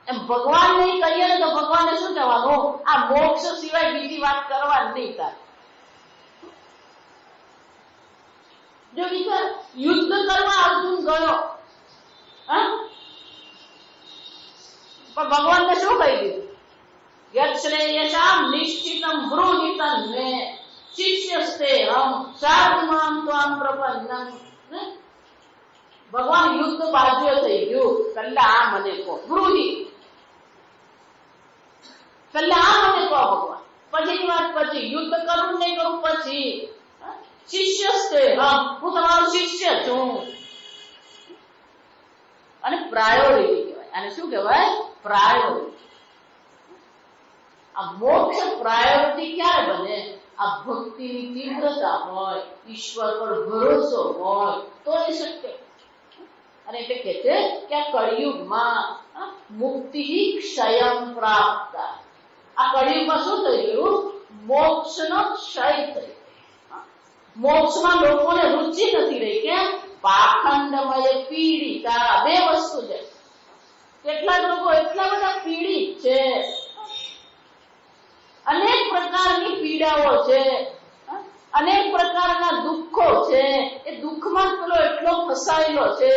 Speaker 1: એમ ભગવાન નહીં કહીએ ને તો ભગવાનને શું કહેવાનું? આ મોક્ષ સિવાય બીજી વાત કરવાની નહીં તારે. જો વિચાર, યુદ્ધ કરવા અર્જુન ગયો, પણ ભગવાનને શું કહી દીધું? યશ્રેયસામ નિશ્ચિતમ બ્રૂહિતં મે શિષ્યસ્તે હમ સાધુમામ ત્વામ પ્રપન્નમ. ભગવાન યુદ્ધ બાજુએ થઈ ગયું. પહેલા આ મને કહો. બ્રૂહિ. પહેલા આ મને કહો ભગવાન. પછીની વાત પછી. યુદ્ધ કરું નહીં કરું પછી. શિષ્યસ્તે હમ, હું તમારો શિષ્ય છું. અને પ્રાયોરિટી કહેવાય. આને શું કહેવાય? પ્રાયોરિટી. આ મોક્ષ પ્રાયોરિટી ક્યારે બને? આ ભક્તિની તીવ્રતા હોય, ઈશ્વર પર ભરોસો હોય તો એ શક્ય. અને એટલે કે છે કે આ કળિયુગમાં મુક્તિ ક્ષયમ પ્રાપ્ત. આ કળિયુગમાં શું થઈ ગયું? મોક્ષનો ક્ષય થઈ. મોક્ષમાં લોકોને રુચિ નથી રહી. કેમ? પાખંડમય પીડિતા. 2 વસ્તુ છે. કેટલાક લોકો એટલા બધા પીડિત છે, અનેક પ્રકારની પીડાઓ છે, અનેક પ્રકારના દુઃખો છે. એ દુઃખમાં પેલો એટલો ફસાયેલો છે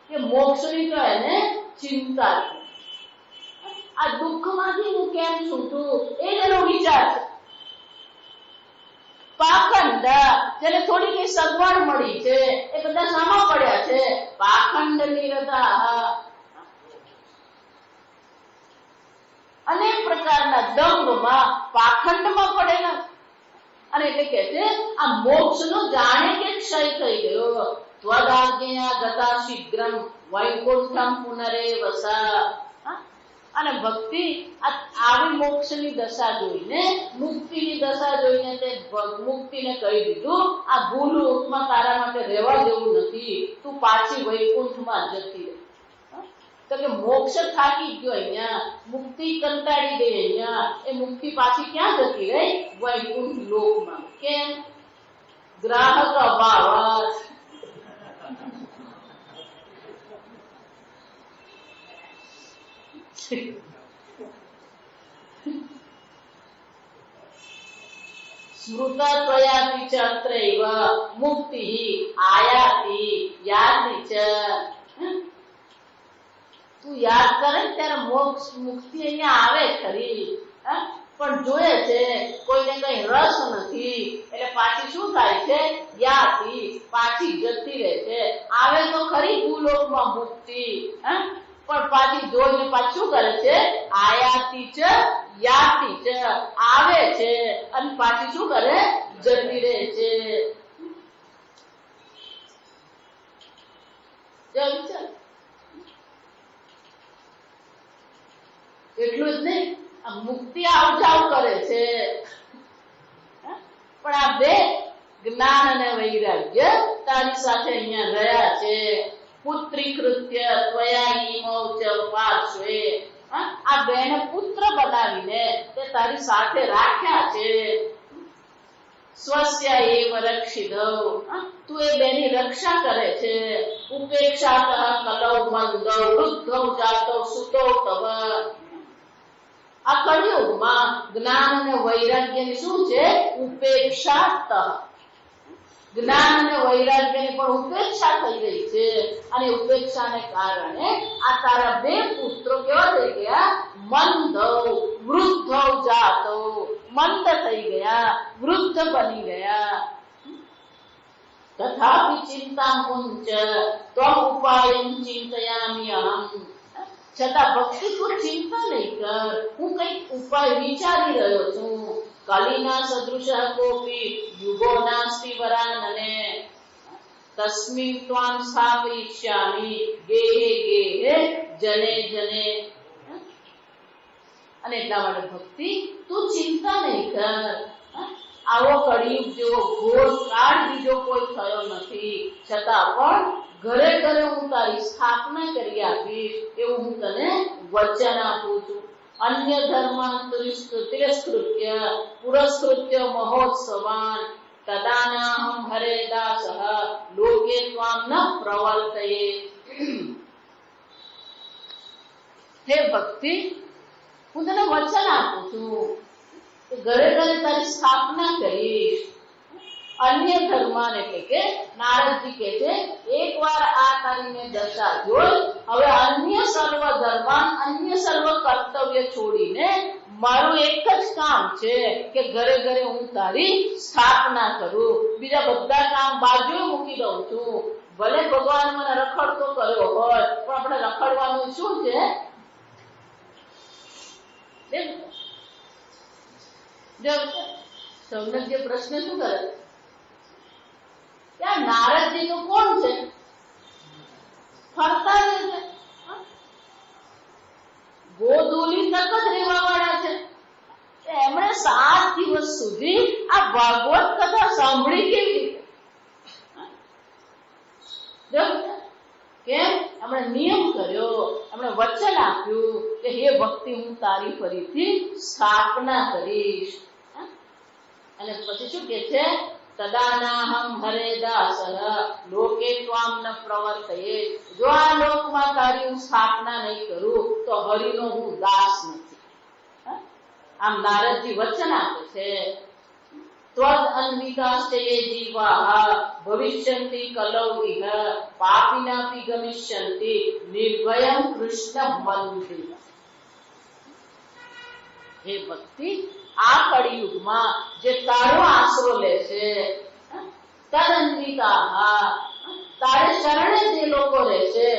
Speaker 1: કે મોક્ષની તો એને ચિંતા છે. આ દુઃખમાંથી હું કેમ છૂટું એ એનો વિચાર છે. પાખંડ, જેને થોડી કઈ સગવડ મળી છે, એ બધા સામા પડ્યા છે. પાખંડ નિરતા. અનેક પ્રકારના દંભમાં, પાખંડમાં પડેલા. અને એટલે કે છે આ મોક્ષનો જાણે કે ક્ષય થઈ ગયો. ત્વદાજ્ઞા ગતા શીઘ્રમ વૈકુંઠમ પુનરેવસા. અને ભક્તિ આવી મોક્ષની દશા જોઈને, મુક્તિની દશા જોઈને તે મુક્તિને કહી દીધું, આ ભૂલોકમાં તારા માટે રહેવા જેવું નથી, તું પાછી વૈકુંઠમાં જતી રહે. તો કે મોક્ષ થાકી ગયો અહીંયા, મુક્તિ કંટાળી ગઈ અહીંયા, એ મુક્તિ પાછી ક્યાં જતી રહે? વૈકુંઠ લોકમાં. કેમ? ગ્રાહક અભાવ. સ્મૃત ત્વયાતિ ચ અત્રૈવ મુક્તિ આયાતિ યાતિ ચ. તું યાદ કરે ત્યારે મોક્ષ મુક્તિ અહીંયા આવે ખરી, પણ જોઈએ છે કોઈને કઈ રસ નથી એટલે પાછી શું થાય છે? યાતિ, પાછી જતી રહે છે. આવે તો ખરી ભૂલોકમાં મુક્તિ, પણ પાછી જોઈને પાછું શું કરે છે? આયાતિ ચ યાતિ ચ. આવે છે અને પાછી શું કરે? જતી રહે છે. એટલું જ નહીં, આ મુક્તિ આવજાવ કરે છે, પણ આ બે જ્ઞાન અને વૈરાગ્ય તારી સાથે અહીંયા રહ્યા છે. પુત્રી કૃત્ય ત્વયા ઈમૌ ચ પાર્શ્વે. આ બેને પુત્ર બનાવીને તે તારી સાથે રાખ્યા છે. સ્વસ્ય એવ રક્ષિતૌ. તું એ બેની રક્ષા કરે છે. ઉપેક્ષાતઃ કલૌ મંદૌ વૃદ્ધૌ જાતૌ સુતૌ તવ. આ કળિયુગમાં જ્ઞાન અને વૈરાગ્યની શું છે? ઉપેક્ષાતઃ. જ્ઞાન અને વૈરાગ્યની પણ ઉપેક્ષા થઈ ગઈ છે, અને ઉપેક્ષાને કારણે આ તારા બે પુત્રો કેવા થઈ ગયા? મંદૌ વૃદ્ધૌ જાતૌ. મંદ થઈ ગયા, વૃદ્ધ બની ગયા. તથાપિ ચિંતા મુંચ ત્વમ ઉપાયં ચિંતયામિ અહં. છતાં ભક્તિ તું ચિંતા નહીં કર, હું કઈક ઉપાય વિચારી રહ્યો છું. કલિના સદૃશ કોપી યુગો નાસ્તિ વરાનને તસ્મિન ત્વાં સ્થાપયિષ્યામિ ગેહે ગેહે જને જને. અને એટલા માટે ભક્તિ તું ચિંતા નહીં કર. આવો કળિયુગ જેવો ઘોર કાળ બીજો કોઈ થયો નથી, છતાં પણ ઘરે ઘરે હું તારી સ્થાપના કરી આપીશ એવું હું તને વચન આપું છું. અન્ય ધર્માન તિરસ્કૃત્ય પુરસ્કૃત્ય મહોત્સવાન તદાનાહમ હરે દાસઃ લોકે ત્વામ ન પ્રવર્તયે. હે ભક્તિ, હું તને વચન આપું છું કે ઘરે ઘરે તારી સ્થાપના કરીશ. અન્ય ધર્માન એટલે કે નારદજી કહે છે, એકવાર આ તારી મેં દશા જોઈ, હવે અન્ય સર્વ ધર્માન, અન્ય સર્વ કર્તવ્ય છોડીને મારું એક જ કામ છે કે ઘરે ઘરે હું તારી સ્થાપના કરું. બીજા બધા કામ બાજુએ મૂકી દઉં છું. ભલે ભગવાન મને રખડતો કર્યો હોય, પણ આપણે રખડવાનું શું છે? તમને જે પ્રશ્ન શું કરે? ત્યાં નારદજી તો કોણ છે? ફરતા રહે છે, ગોધુલી તક જ રહેવા વાળા છે. એમણે 7 દિવસ સુધી આ ભાગવત કથા સાંભળી કેવી રીતે? કેમ? એમણે નિયમ કર્યો, એમણે વચન આપ્યું કે હે ભક્તિ, હું તારી ફરીથી સ્થાપના કરીશ. અને પછી શું કે છે? તદાનાહમ હરે દાસઃ લોકે ત્વામ ન પ્રવર્તયે. જો આ લોકમાં તારી હું સ્થાપના નહીં કરું તો હરિનો હું દાસ નથી. આમ નારદજી વચન આપે છે. ત્વદ અન્વિતાશ્ચ યે જીવાઃ ભવિષ્યન્તિ કલૌ ઇહ પાપિનાપિ ગમિષ્યન્તિ નિર્ભયં કૃષ્ણ મંદિર. હે ભક્તિ, આ કળિયુગમાં જે તારો આશરો લે છે, તદન્વિતાઃ, તારે શરણે જે લોકો રહે છે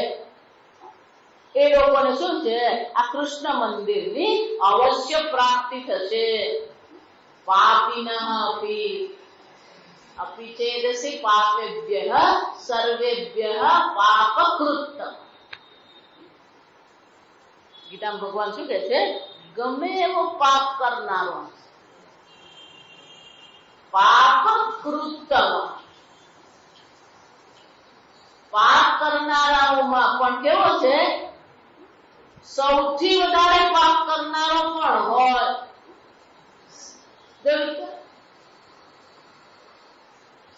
Speaker 1: એ લોકોને શું છે? આ કૃષ્ણ મંદિરની અવશ્ય પ્રાપ્તિ થશે. પાપિનઃ અપિ ચેદસી પાપેભ્યઃ સર્વેભ્યઃ પાપકૃત. ગીતામાં ભગવાન શું કહે છે? ગમે એવો પાપ કરનારો, પાપ કૃતમ, પાપ કરનારાઓમાં પણ કેવો છે? સૌથી વધારે પાપ કરનારો પણ હોય.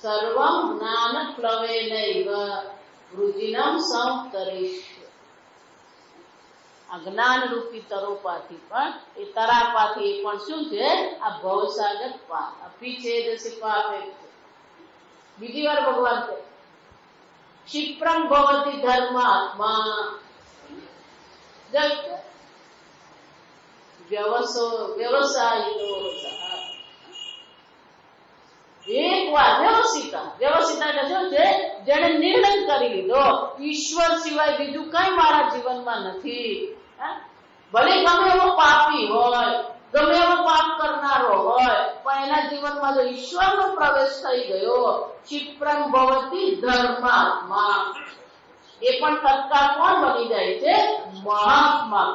Speaker 1: સર્વમ જ્ઞાન પ્લવેનૈવ વૃજિનમ સંતરિષ્ય. આ જ્ઞાન રૂપી તરોપાથી પણ, એ તરાપાથી પણ શું છે? આ ભવસાગર પાપ, પીછેદસી પાપે. બીજી વાર ભગવાન કહે ક્ષિપ્રમ ભવતિ ધર્માત્મા વ્યવસાયિકો. એક વાર વ્યવસ્થિતા એટલે શું છે? જેને નિર્ણય કરી લીધો ઈશ્વર સિવાય બીજું કઈ મારા જીવનમાં નથી. ભલે ગમે એવો પાપી હોય, ગમે એવો પાપ કરનારો હોય, પણ એના જીવનમાં જો ઈશ્વરનો પ્રવેશ થઈ ગયો, ક્ષિપ્રમ ભવતિ ધર્માત્મા, એ પણ તત્કાળ કોણ બની જાય છે? મહાત્મા.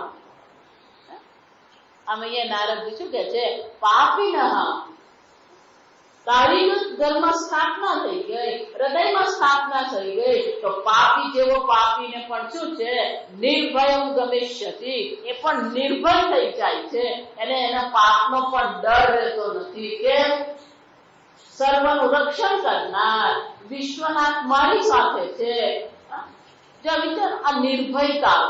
Speaker 1: આમ અહીંયા નારદજી શું કે છે? પાપીનઃ, તારી ધર્મ સ્થાપના થઈ ગઈ, હૃદયમાં સ્થાપના થઈ ગઈ, તો પાપી જેવો પાપીને પણ શું છે? નિર્ભયમ ગમિષ્યતિ, એ પણ નિર્ભય થઈ જાય છે. એને એના પાપનો પણ ડર રહેતો નથી. કેમ? સર્વનું રક્ષણ કરનાર વિશ્વનાથ મારી સાથે છે. જો વિચાર, આ નિર્ભયતા,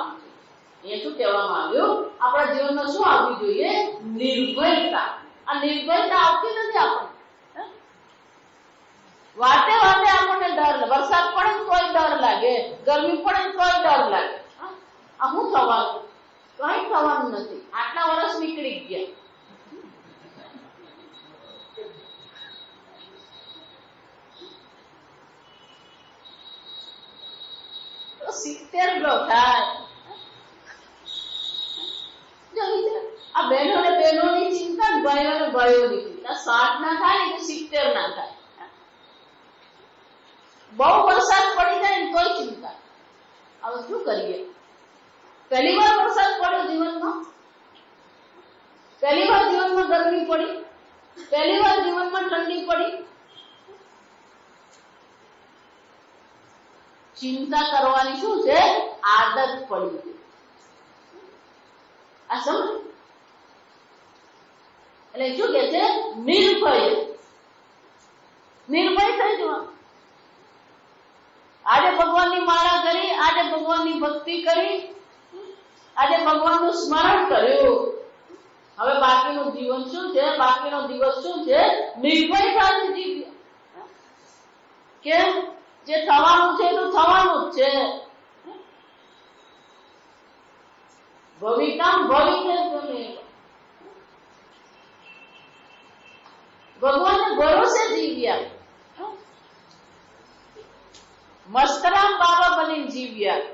Speaker 1: એ શું કહેવામાં આવ્યું? આપણા જીવનમાં શું આવવી જોઈએ? નિર્ભયતા. આ નિર્ભયતા આવતી નથી આપણને. વાતે વાતે આપણને ડર, વરસાદ પડે તોય ડર લાગે, ગરમી પડે તોય ડર લાગે. આ શું થવાનું? કઈ થવાનું નથી. આટલા વર્ષ નીકળી ગયા. 70 નો થાય. આ બહેનોની ચિંતા, ભાઈઓને ભાઈઓની ચિંતા. 60 ના થાય કે 70 ના થાય. બહુ વરસાદ પડી જાય ને કોઈ ચિંતા. હવે શું કરીએ? પહેલી વાર વરસાદ પડ્યો જીવનમાં, પહેલી વાર જીવનમાં ગરમી પડી, પહેલી વાર જીવનમાં ઠંડી પડી. ચિંતા કરવાની શું છે? આદત પડી. આ સમજ? એટલે શું કે છે? નિર્ભય. નિર્ભય થઈ જવાનું. આજે ભગવાનની માળા કરી, આજે ભગવાનની ભક્તિ કરી, આજે ભગવાનનું સ્મરણ કર્યું. હવે બાકીનું જીવન શું છે? બાકીનો દિવસ શું છે? નિર્ભયતાથી જીવીએ. કેમ? જે થવાનું છે તો થવાનું જ છે. ભવિતામ ભવિતે ગમે. ભગવાનને ભરોસે જીવ્યા. મસ્તરામ બાબા બનીને જીવ્યા.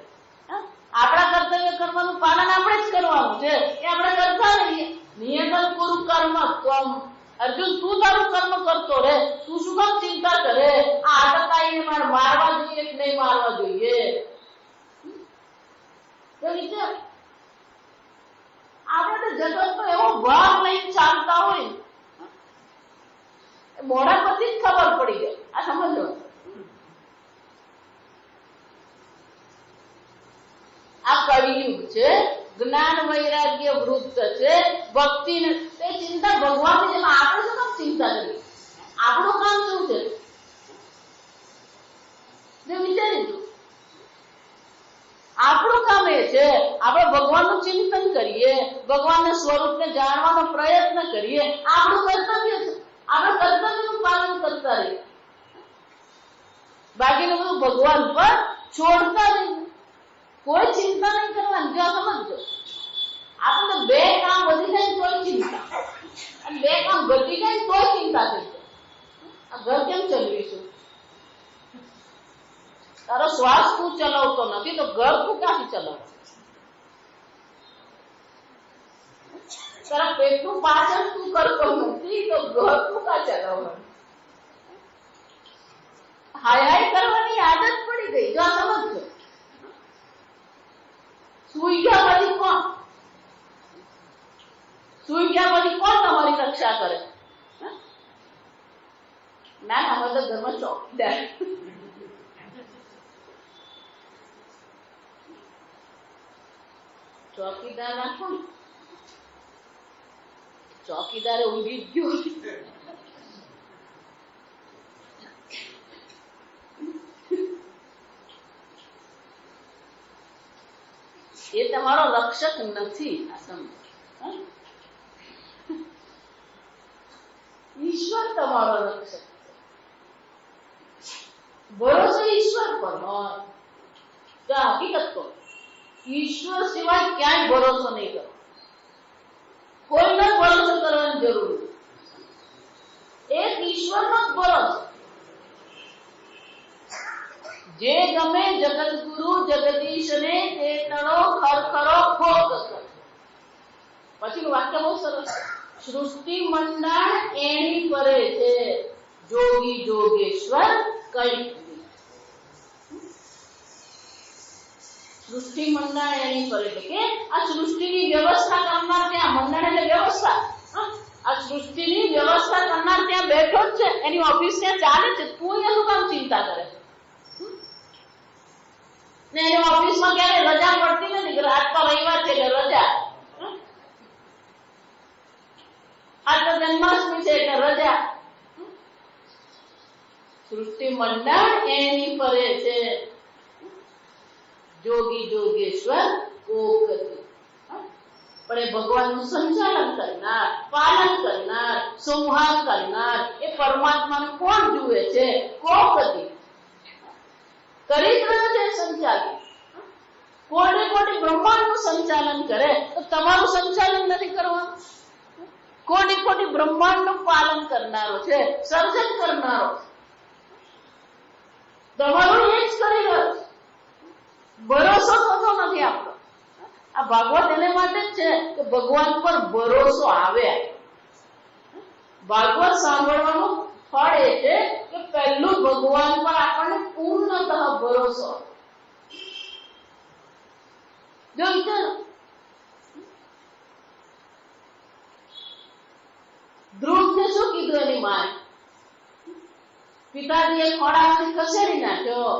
Speaker 1: આપણા કર્તવ્ય કરવાનું પાલન આપણે જ કરવાનું છે, એ આપણે કરતા રહીએ. નિયતમ કુરુ કર્મ ત્વમ. અર્જુન, તું તારું કર્મ કરતો રહે, તું શું કામ ચિંતા કરે? આ આદત આવીને મારે મારવા જોઈએ કે નહીં મારવા જોઈએ? તો વિચાર, આપણે તો જગતનો એવો ભાગ લઈને ચાલતા હોય, મોડા પછી જ ખબર પડી જાય. આ સમજો. આ કળિયુગ છે, જ્ઞાન વૈરાગ્ય વૃત્ત છે, ભક્તિ ને ચિંતા ભગવાનની જેમ આપણે શું કામ ચિંતા કરીએ? આપણું કામ શું છે? વિચારીશું. આપણું કામ એ છે આપણે ભગવાનનું ચિંતન કરીએ, ભગવાનના સ્વરૂપને જાણવાનો પ્રયત્ન કરીએ. આપણું કર્તવ્ય છે. આપણે કર્તવ્યનું પાલન કરતા રહીએ. બાકીનું બધું ભગવાન પર છોડતા રહીએ. કોઈ ચિંતા નહીં કરવાની. જો સમજો, આપણે બે કામ વધી જાય કોઈ ચિંતા, અને બે કામ ઘટી જાય કોઈ ચિંતા થઈ જાય. આ ઘર કેમ ચલાવીશું? તારો શ્વાસ તું ચલાવતો નથી તો ઘર તું ક્યાંથી ચલાવ? તારા પેટનું પાચન તું કરતો નથી તો ઘર તું ક્યાં ચલાવવાનું? હાય હાય કરવાની આદત પડી ગઈ. જો સમજો, સુઈ ગયા પછી કોણ? ઘરમાં ચોકીદાર. ચોકીદાર રાખો ને, ચોકીદારે ઊંઘી ગયો. એ તમારો રક્ષક નથી. આ સમજ, ઈશ્વર તમારો રક્ષક. ભરોસો ઈશ્વર પર હોય તો હકીકત કહો, ઈશ્વર સિવાય ક્યાંય ભરોસો નહીં કરો. કોઈનો ભરોસો કરવાની જરૂર નથી. એક ઈશ્વરનો જ ભરોસો. જે ગમે જગતગુરુ જગદીશ ને તે તણો ખરખરો ખોક કર. પછીનું વાક્ય બહુ સરસ. સૃષ્ટિ મંડાણ એની કરે છે, જોગી જોગેશ્વર કઈ. સૃષ્ટિ મંડાણ એની કરે છે કે આ સૃષ્ટિની વ્યવસ્થા કરનાર ત્યાં, મંડાણ એટલે વ્યવસ્થા. આ સૃષ્ટિની વ્યવસ્થા કરનાર ત્યાં બેઠો જ છે, એની ઓફિસ ત્યાં ચાલે છે. તું એનું કામ ચિંતા કરે છે? ને એની ઓફિસમાં ક્યારે રજા પડતી નથી. આજ તો રવિવાર છે એટલે રજા, આજ તો જન્માષ્ટમી છે એટલે રજા. સૃષ્ટિ મંડાણ એની ફરે છે, જોગી જોગેશ્વર કોકતી. પણ એ ભગવાનનું સંચાલન કરનાર, પાલન કરનાર, સંહાર કરનાર એ પરમાત્માને કોણ જુએ છે? કોકતી કરી રહ્યો છે સંચાલન. કોટી બ્રહ્માંડનું સંચાલન કરે તો તમારું સંચાલન નથી કરવાનું. કોટી બ્રહ્માંડનું પાલન કરનારો છે, સર્જન કરનારો તમારું એ જ કરી રહ્યો છે. ભરોસો થતો નથી આપણો. આ ભાગવત એને માટે જ છે કે ભગવાન પર ભરોસો આવે. ભાગવત સાંભળવાનું ફળ એ છે કે પહેલું ભગવાન પર આપણને પૂર્ણતઃ ભરોસો. જો ધ્રુવને શું કીધું એની માએ? પિતાજીએ ખોળામાંથી ખસેડી નાખ્યો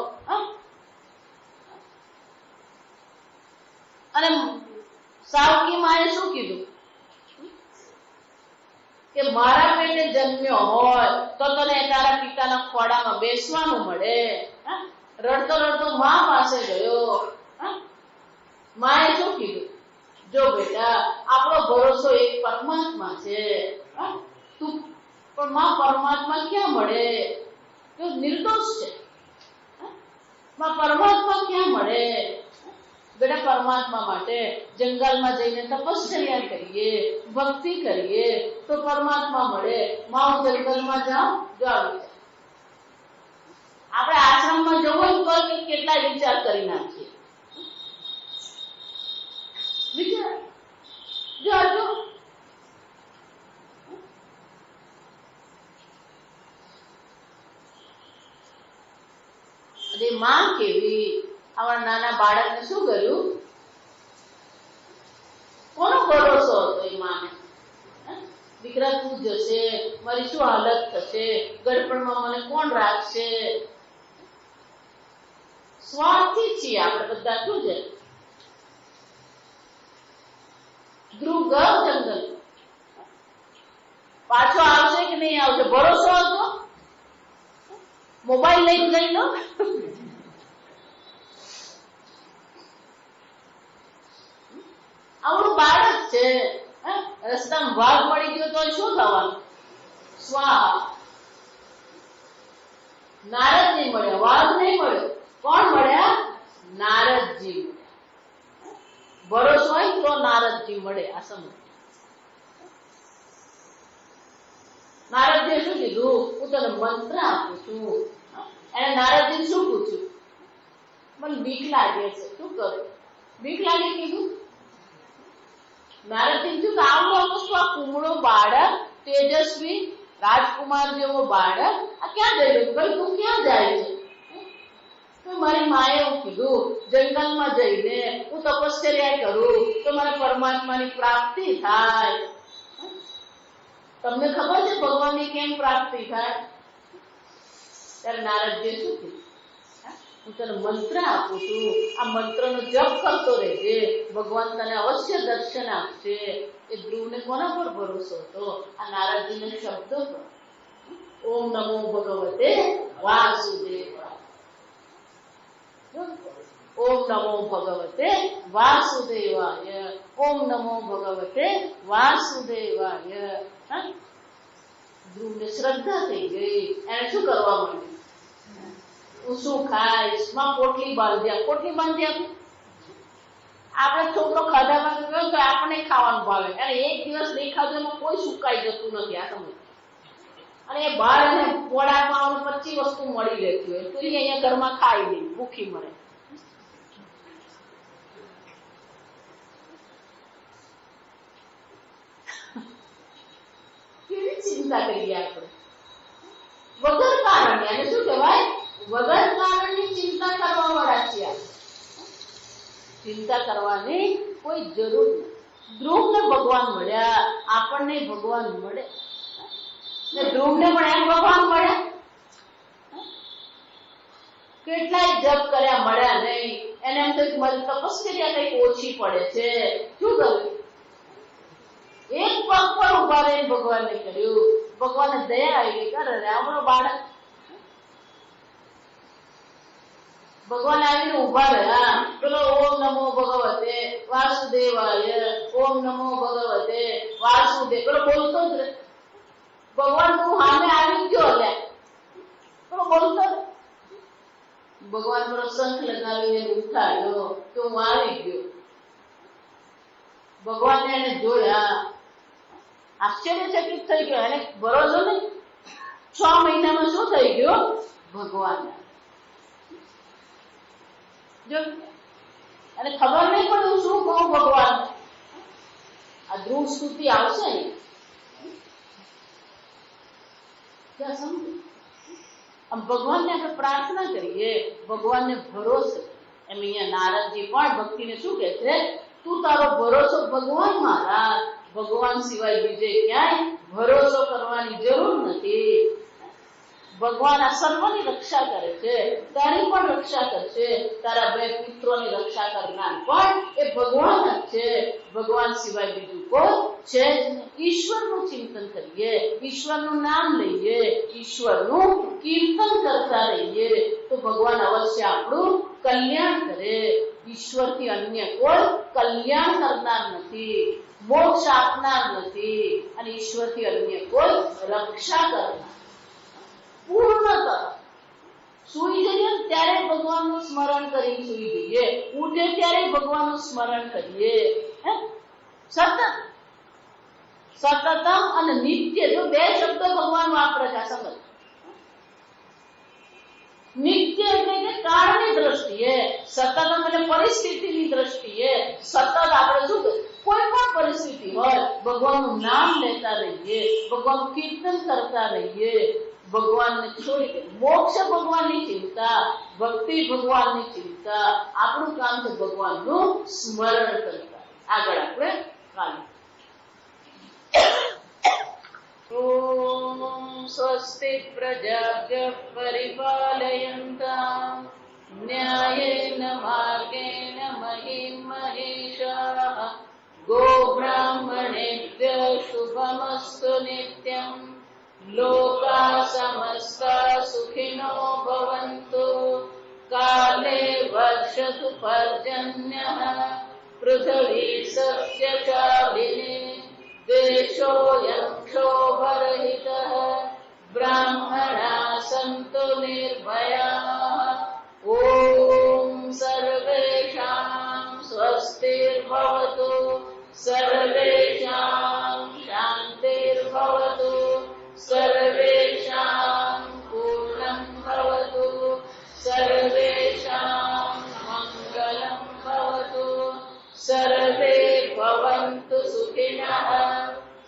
Speaker 1: અને સાવકી માએ શું કીધું કે મારા પેટે જન્મ્યો હોય તો તને તારા પિતાના ખોળામાં બેસવાનું મળે. રડતો રડતો મા પાસે ગયો. માએ શું કીધું? જો બેટા, આપણો ભરોસો એક પરમાત્મા છે. તું પણ માં પરમાત્મા ક્યાં મળે? તો નિર્દોષ છે. માં પરમાત્મા ક્યાં મળે? બેટા, પરમાત્મા માટે જંગલમાં જઈને તપશ્ચર્યા કરીએ, ભક્તિ કરીએ તો પરમાત્મા મળે. માં હું જંગલમાં જાઉં? જો આવી જાય. આપણે આશ્રમમાં જવું તો કેટલા વિચાર કરી નાખીએ. વિચાર જો માં કેવી આવા નાના બાળકને શું કર્યું? કોનો ભરોસો હતો એ માને? દીકરા તું જશે, મારી શું હાલત થશે, ગડપણમાં મને કોણ રાખશે? સ્વાર્થી છીએ આપણે બધા. શું છે? ધ્રુવ ગયો જંગલ, પાછો આવશે કે નહીં આવશે ભરોસો હતો? મોબાઈલ લઈને ગઈ લો. આવડું બાળક છે, રસ્તામાં વાઘ મળી ગયો તો શું થવાનું? સ્વાહા. નારદ નહીં મળ્યા, વાઘ નહીં મળ્યો. કોણ મળ્યા? નારદજી મળ્યા. ભરોસો હોય તો નારદજી મળે. આ સમજ. નારદજીએ શું કીધું? હું તને મંત્ર આપું છું. એને નારદજીને શું પૂછ્યું? મને બીક લાગે છે, શું કરું? બીક લાગે કીધું. નારદજી શું આવડો હતો? આ કુમળો બાળક, તેજસ્વી રાજકુમાર જેવો બાળક, આ ક્યાં જઈ રહ્યું? ભાઈ તું ક્યાં જાય છે? મારી માએ એવું કીધું, જંગલમાં જઈને હું તપશ્ચર્યા કરું તો મને પરમાત્માની પ્રાપ્તિ થાય. તમને ખબર છે ભગવાનની કેમ પ્રાપ્તિ થાય? ત્યારે નારદજી શું કીધું? હું તને મંત્ર આપું છું, આ મંત્રનો જપ કરતો રહેજે, ભગવાન તને અવશ્ય દર્શન આપશે. એ ધ્રુવને કોના પર ભરોસો હતો? આ નારદજીના શબ્દો પર. ઓમ નમો ભગવતે વાસુદેવાય. ઓમ નમો ભગવતે વાસુદેવાય. ઓમ નમો ભગવતે વાસુદેવાય. ધ્રુવને શ્રદ્ધા થઈ ગઈ. એને શું કરવા માંડ્યું? હું શું ખાઈશ? માં પોટલી બાંધ્યા. પોટલી બાંધી આપી. આપણે છોકરો ખાધામાં ગયો તો આપણે ખાવાનું ભાવે, અને એક દિવસ નહીં ખાધું એમાં કોઈ સુકાઈ જતું નથી. આ સમજ. અને એ બહાર એને વડાપાવ 25 વસ્તુ મળી રહેતી હોય તો અહીંયા ઘરમાં ખાઈ નહીં, ભૂખી મરે. કેવી ચિંતા કરીએ આપણે વગર કારણે. અને શું કહેવાય? વગર કારણની ચિંતા કરવા વાળા છીએ. ચિંતા કરવાની કોઈ જરૂર નથી. ધ્રુવને ભગવાન મળ્યા, આપણને ભગવાન મળે. ધ્રુવને પણ એમ ભગવાન મળ્યા. કેટલાય જપ કર્યા, મળ્યા નહીં. એને એમ તો મારી તપસ્યા કઈક ઓછી પડે છે. શું કર્યું? એક પગ પર ઉભા રહીને ભગવાનને કર્યું. ભગવાનને દયા આવી, કરે આપણો બાળક. ભગવાન આવીને ઉભા રહ્યા. પેલો ઓમ નમો ભગવતે વાસુદેવાય, ઓમ નમો ભગવતે વાસુદેવ, પેલો બોલતો જ રહે. ભગવાન તું સામે આવી ગયો, લે પેલો બોલતો. ભગવાન પેલો શંખ લગાવીને ઉઠાડ્યો તો હું આવી ગયો. ભગવાનને એને જોયા, આશ્ચર્યચકિત થઈ ગયો. એને ભરોસો નહીં. 6 મહિનામાં શું થઈ ગયો? ભગવાન. જો અને ખબર નહીં પડે હું શું કહું ભગવાન. આ ધ્રુવ સ્તુતિ આવશે ને ત્યાં સમજો. આમ ભગવાનને આપણે પ્રાર્થના કરીએ, ભગવાનને ભરોસે. એમ અહીંયા નારદજી પણ ભક્તિને શું કહે છે? તું તારો ભરોસો ભગવાનમાં રાખ. ભગવાન સિવાય બીજે ક્યાંય ભરોસો કરવાની જરૂર નથી. ભગવાન આ સર્વની રક્ષા કરે છે, તારી પણ રક્ષા કરશે. તારા 2 પુત્રોની રક્ષા કરનાર પણ એ ભગવાન જ છે. ભગવાન સિવાય બીજું કોઈ છે જ નહીં. ઈશ્વરનું ચિંતન કરીએ, ઈશ્વરનું નામ લઈએ, ઈશ્વરનું કીર્તન કરતા રહીએ તો ભગવાન અવશ્ય આપણું કલ્યાણ કરે. ઈશ્વરથી અન્ય કોઈ કલ્યાણ કરનાર નથી, મોક્ષ આપનાર નથી, અને ઈશ્વરથી અન્ય કોઈ રક્ષા કરનાર. પૂર્ણતઃ સુઈ જઈએ ત્યારે ભગવાનનું સ્મરણ કરી સુઈ જઈએ, ઉઠે ત્યારે ભગવાનનું સ્મરણ કરીએ. સતત સતતમ અને નિત્ય, જો 2 શબ્દ ભગવાન વાપરે છે. સમજ. નિત્ય એટલે કે કાળની દ્રષ્ટિએ, સતતમ એટલે પરિસ્થિતિની દ્રષ્ટિએ. સતત આપણે શું કોઈ પણ પરિસ્થિતિ હોય ભગવાનનું નામ લેતા રહીએ, ભગવાનનું કીર્તન કરતા રહીએ. ભગવાનને છોડી દે. મોક્ષ ભગવાનની ચિંતા, ભક્તિ ભગવાનની ચિંતા. આપણું કામ છે ભગવાનનું સ્મરણ કરતા. આગળ આપણે કાલે. ઓમ સ્વસ્તિ પ્રજાભ્ય પરિપાલયન્તામ ન્યાયેન માર્ગેણ મહિં મહિષાઃ ગોબ્રાહ્મણેભ્ય શુભમસ્તુ નિત્યં લોકા સમસ્તા સુખિનો ભવન્તુ કાલે વર્ષતુ પર્જન્યઃ પૃથ્વી સસ્યશાલિની દેશોऽયં ક્ષોભરહિતઃ બ્રાહ્મણા સન્તુ નિર્ભયાઃ ઓમ સર્વેષાં સ્વસ્તિર્ભવતુ સર્વેષાં શાન્તિર્ભવતુ સર્વેષાં પૂર્ણં ભવતુ સર્વેષાં મંગલં ભવતુ સર્વે ભવन्तુ સુખિનઃ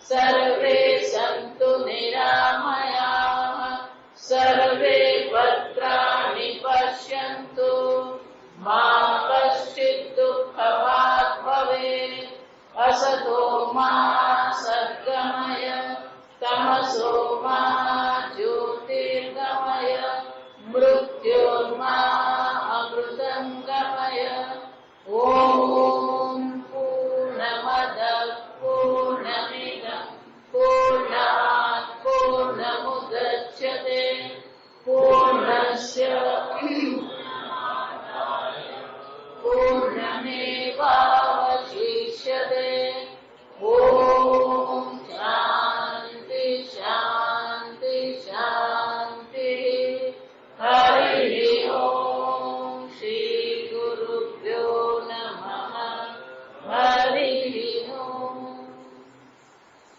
Speaker 1: સર્વે સન્તુ નિરામયાઃ સર્વે ભદ્રાણિ પશ્યन्तુ મા કશ્ચિत् દુઃખભાગ્ ભવેत् અસતો મા સદ્ગમય તમસો મા જ્યોતિર્ગમય ઓ